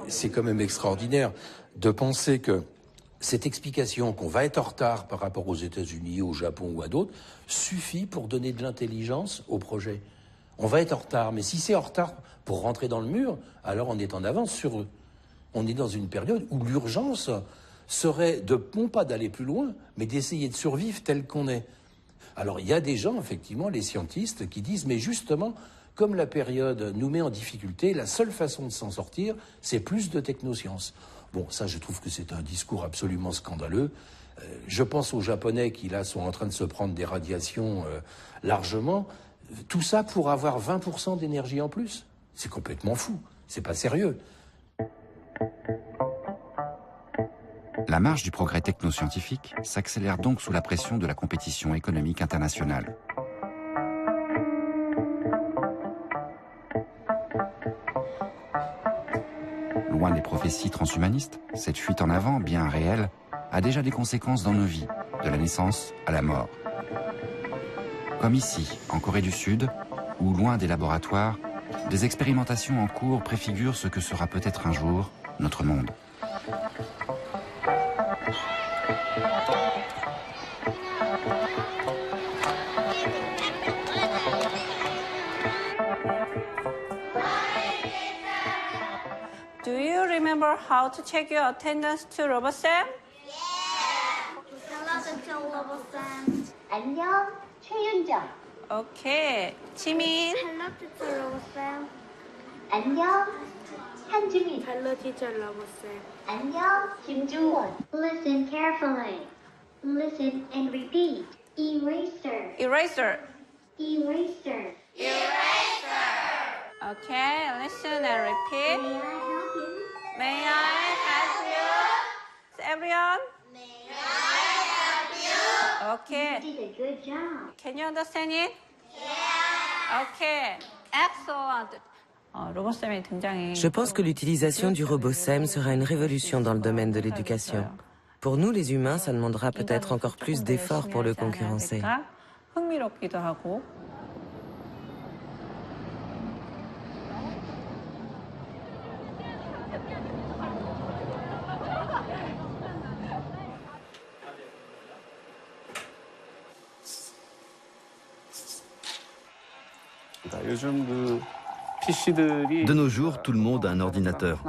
C'est quand même extraordinaire de penser que cette explication qu'on va être en retard par rapport aux États-Unis, au Japon ou à d'autres suffit pour donner de l'intelligence au projet. On va être en retard, mais si c'est en retard pour rentrer dans le mur, alors on est en avance sur eux. On est dans une période où l'urgence serait non pas d'aller plus loin, mais d'essayer de survivre tel qu'on est. Alors il y a des gens, effectivement, les scientistes, qui disent, mais justement, comme la période nous met en difficulté, la seule façon de s'en sortir, c'est plus de technosciences. Bon, ça, je trouve que c'est un discours absolument scandaleux. Je pense aux Japonais qui, là, sont en train de se prendre des radiations largement. Tout ça pour avoir 20% d'énergie en plus. C'est complètement fou. C'est pas sérieux. La marche du progrès technoscientifique s'accélère donc sous la pression de la compétition économique internationale. Loin des prophéties transhumanistes, cette fuite en avant, bien réelle, a déjà des conséquences dans nos vies, de la naissance à la mort. Comme ici, en Corée du Sud, où, loin des laboratoires, des expérimentations en cours préfigurent ce que sera peut-être un jour notre monde. Do you remember how to check your attendance to RoboSam? Hello, Dr. RoboSam. 안녕, 최윤정. Okay, 지민. Hello, Dr. RoboSam. 안녕, 한주민. Hello, Teacher RoboSam. 안녕, 김중원. Listen carefully. Listen and repeat. Eraser. Eraser. Eraser. Okay, listen and repeat. May I help you? May I help you? Everyone? May I help you? Okay. You did a good job. Can you understand it? Yeah. Okay. Excellent. Je pense que l'utilisation du robot SEM sera une révolution dans le domaine de l'éducation. Pour nous, les humains, ça demandera peut-être encore plus d'efforts pour le concurrencer. De nos jours, tout le monde a un ordinateur.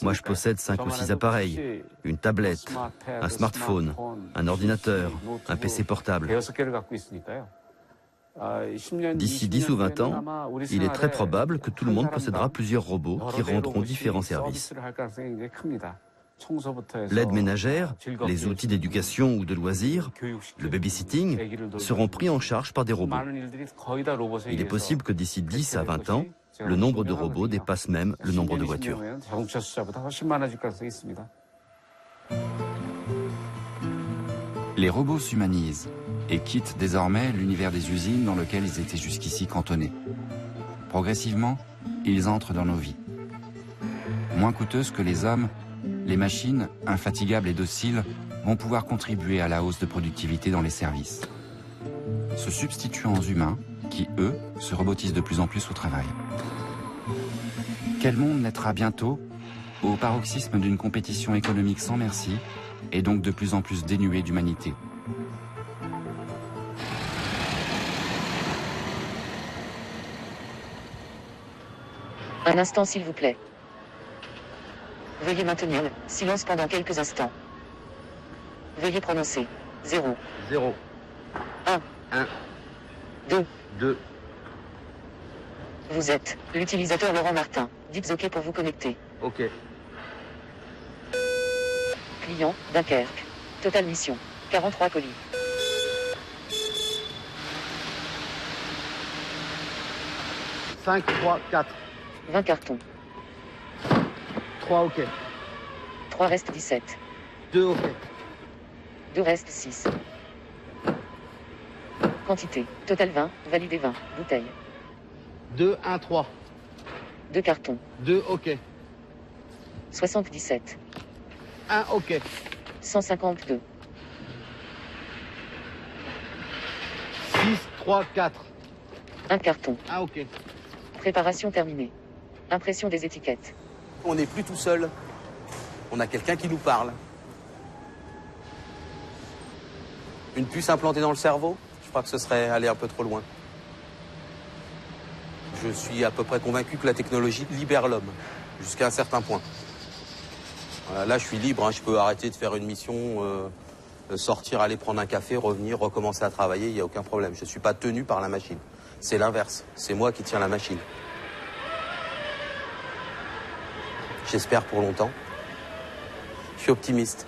Moi, je possède 5 ou 6 appareils, une tablette, un smartphone, un ordinateur, un PC portable. D'ici 10 ou 20 ans, il est très probable que tout le monde possédera plusieurs robots qui rendront différents services. L'aide ménagère, les outils d'éducation ou de loisirs, le babysitting seront pris en charge par des robots. Il est possible que d'ici 10 à 20 ans, le nombre de robots dépasse même le nombre de voitures. Les robots s'humanisent et quittent désormais l'univers des usines dans lequel ils étaient jusqu'ici cantonnés. Progressivement, ils entrent dans nos vies. Moins coûteuses que les hommes, les machines, infatigables et dociles, vont pouvoir contribuer à la hausse de productivité dans les services, se substituant aux humains qui, eux, se robotisent de plus en plus au travail. Quel monde naîtra bientôt au paroxysme d'une compétition économique sans merci et donc de plus en plus dénuée d'humanité. Un instant s'il vous plaît. Veuillez maintenir le silence pendant quelques instants. Veuillez prononcer 0. 0. 1. 1. 2. 2. Vous êtes l'utilisateur Laurent Martin. Dites OK pour vous connecter. OK. Client, Dunkerque. Total mission, 43 colis. « 5, 3, 4. 20 cartons. 3 OK. 3 restent 17. 2 OK. 2 restent 6. Quantité, total 20, validé 20, bouteille. 2, 1, 3. 2 cartons. 2 OK. 77. 1 OK. 152. 6, 3, 4. 1 carton. 1 OK. Préparation terminée. Impression des étiquettes. On n'est plus tout seul. On a quelqu'un qui nous parle. Une puce implantée dans le cerveau, je crois que ce serait aller un peu trop loin. Je suis à peu près convaincu que la technologie libère l'homme, jusqu'à un certain point. Là, je suis libre, hein, je peux arrêter de faire une mission, sortir, aller prendre un café, revenir, recommencer à travailler, il n'y a aucun problème. Je ne suis pas tenu par la machine. C'est l'inverse, c'est moi qui tiens la machine. J'espère pour longtemps. Je suis optimiste.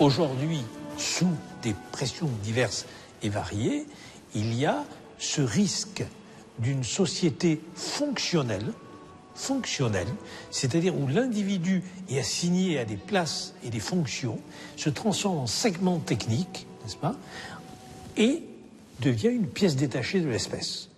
Aujourd'hui, sous des pressions diverses et variées, il y a ce risque d'une société fonctionnelle, c'est-à-dire où l'individu est assigné à des places et des fonctions, se transforme en segment technique, n'est-ce pas, et devient une pièce détachée de l'espèce.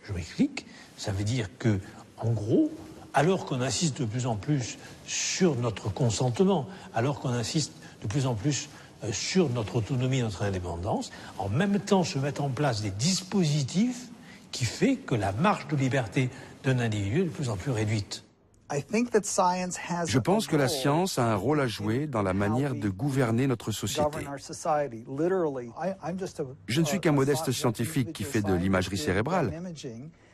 Je m'explique, ça veut dire que, en gros, alors qu'on insiste de plus en plus sur notre consentement, alors qu'on insiste de plus en plus sur notre autonomie, notre indépendance, en même temps se mettent en place des dispositifs qui fait que la marge de liberté d'un individu est de plus en plus réduite. Je pense que la science a un rôle à jouer dans la manière de gouverner notre société. Je ne suis qu'un modeste scientifique qui fait de l'imagerie cérébrale,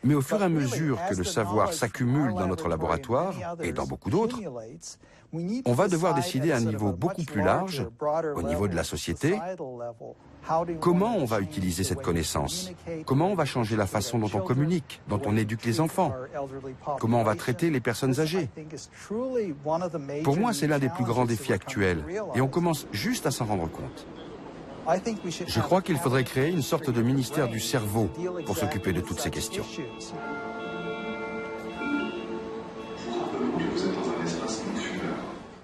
Mais au fur et à mesure que le savoir s'accumule dans notre laboratoire et dans beaucoup d'autres, on va devoir décider à un niveau beaucoup plus large, au niveau de la société, comment on va utiliser cette connaissance, comment on va changer la façon dont on communique, dont on éduque les enfants, comment on va traiter les personnes âgées. Pour moi, c'est l'un des plus grands défis actuels et on commence juste à s'en rendre compte. Je crois qu'il faudrait créer une sorte de ministère du cerveau pour s'occuper de toutes ces questions.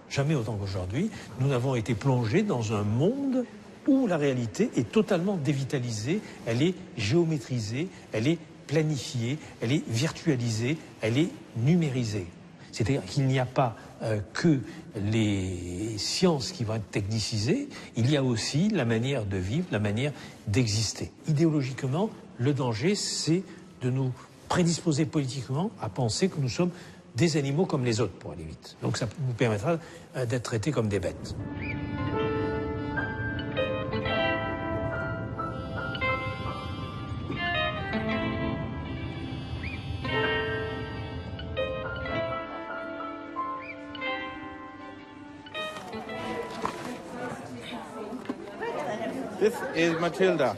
Jamais autant qu'aujourd'hui, nous n'avons été plongés dans un monde où la réalité est totalement dévitalisée, elle est géométrisée, elle est planifiée, elle est virtualisée, elle est numérisée. C'est-à-dire qu'il n'y a pas que les sciences qui vont être technicisées, il y a aussi la manière de vivre, la manière d'exister. Idéologiquement, le danger, c'est de nous prédisposer politiquement à penser que nous sommes des animaux comme les autres, pour aller vite. Donc ça nous permettra d'être traités comme des bêtes. This is Matilda.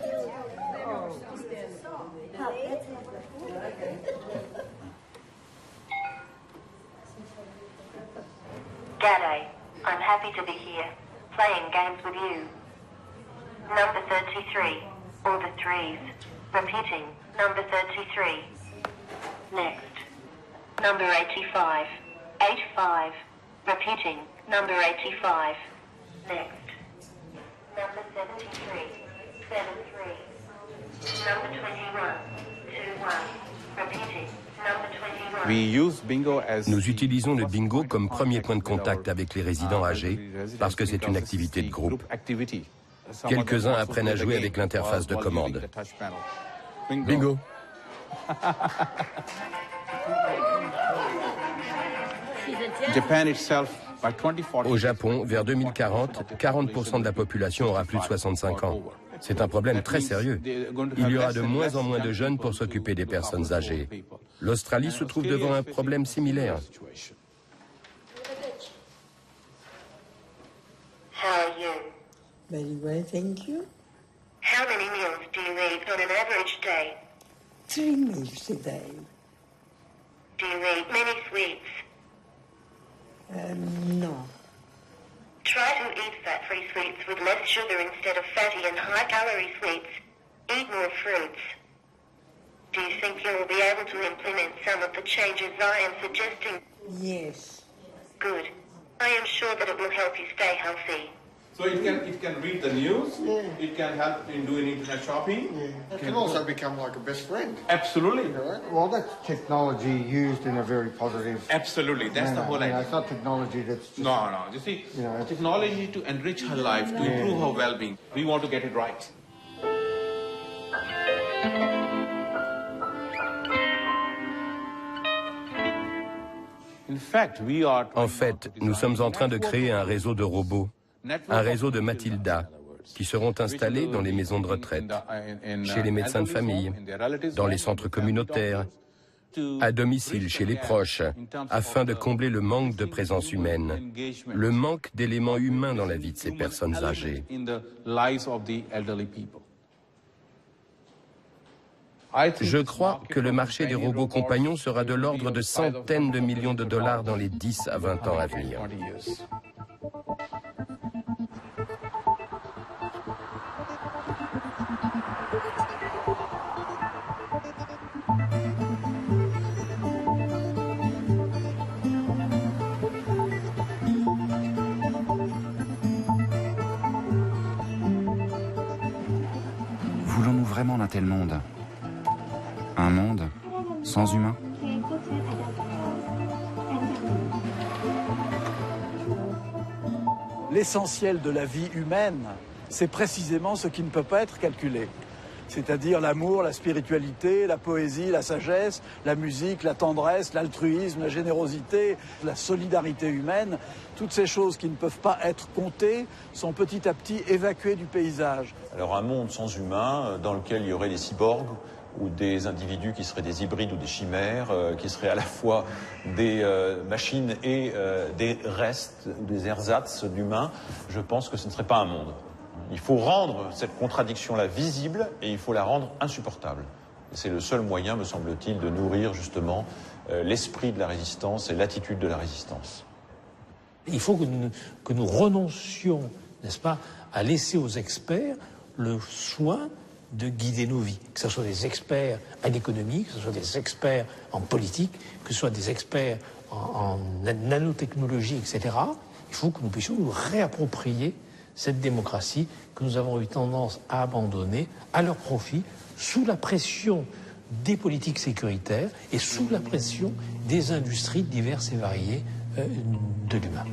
G'day, I'm happy to be here, playing games with you. Number 33, or the threes. Repeating, number 33. Next. Number 85, 85. Repeating, number 85. Next. Number 73, 73. Number 21, 21. Repeating, number 21. We use bingo as Nous utilisons le bingo comme premier point de contact avec les résidents âgés parce que c'est une activité de groupe. Quelques-uns apprennent à jouer avec l'interface de commande. Bingo. Au Japon, vers 2040, 40% de la population aura plus de 65 ans. C'est un problème très sérieux. Il y aura de moins en moins de jeunes pour s'occuper des personnes âgées. L'Australie se trouve devant un problème similaire. How are you? Very well, thank you. How many meals do you eat on an average day? 3 meals a day. Do you eat many sweets? No. Try to eat fat-free sweets with less sugar instead of fatty and high-calorie sweets. Eat more fruits. Do you think you will be able to implement some of the changes I am suggesting? Yes. Good. I am sure that it will help you stay healthy. So it can read the news, it can help in doing internet shopping. It can also become like a best friend. Absolutely. Well, that's technology used in a very positive Absolutely, that's the whole idea. It's not technology that's just... No, you see, technology to enrich her life, to improve her well-being. We want to get it right. En fait, nous sommes en train de créer un réseau de robots, un réseau de Matilda, qui seront installés dans les maisons de retraite, chez les médecins de famille, dans les centres communautaires, à domicile chez les proches, afin de combler le manque de présence humaine, le manque d'éléments humains dans la vie de ces personnes âgées. Je crois que le marché des robots compagnons sera de l'ordre de centaines de millions de dollars dans les 10 à 20 ans à venir. Voulons-nous vraiment d'un tel monde? Un monde sans humains? L'essentiel de la vie humaine, c'est précisément ce qui ne peut pas être calculé. C'est-à-dire l'amour, la spiritualité, la poésie, la sagesse, la musique, la tendresse, l'altruisme, la générosité, la solidarité humaine. Toutes ces choses qui ne peuvent pas être comptées sont petit à petit évacuées du paysage. Alors un monde sans humains, dans lequel il y aurait des cyborgs, ou des individus qui seraient des hybrides ou des chimères, qui seraient à la fois des machines et des restes, des ersatz d'humains, je pense que ce ne serait pas un monde. Il faut rendre cette contradiction-là visible et il faut la rendre insupportable. C'est le seul moyen, me semble-t-il, de nourrir justement l'esprit de la résistance et l'attitude de la résistance. Il faut que nous renoncions, n'est-ce pas, à laisser aux experts le soin de guider nos vies, que ce soit des experts en économie, que ce soit des experts en politique, que ce soit des experts en nanotechnologie, etc. Il faut que nous puissions nous réapproprier cette démocratie que nous avons eu tendance à abandonner à leur profit sous la pression des politiques sécuritaires et sous la pression des industries diverses et variées de l'humain.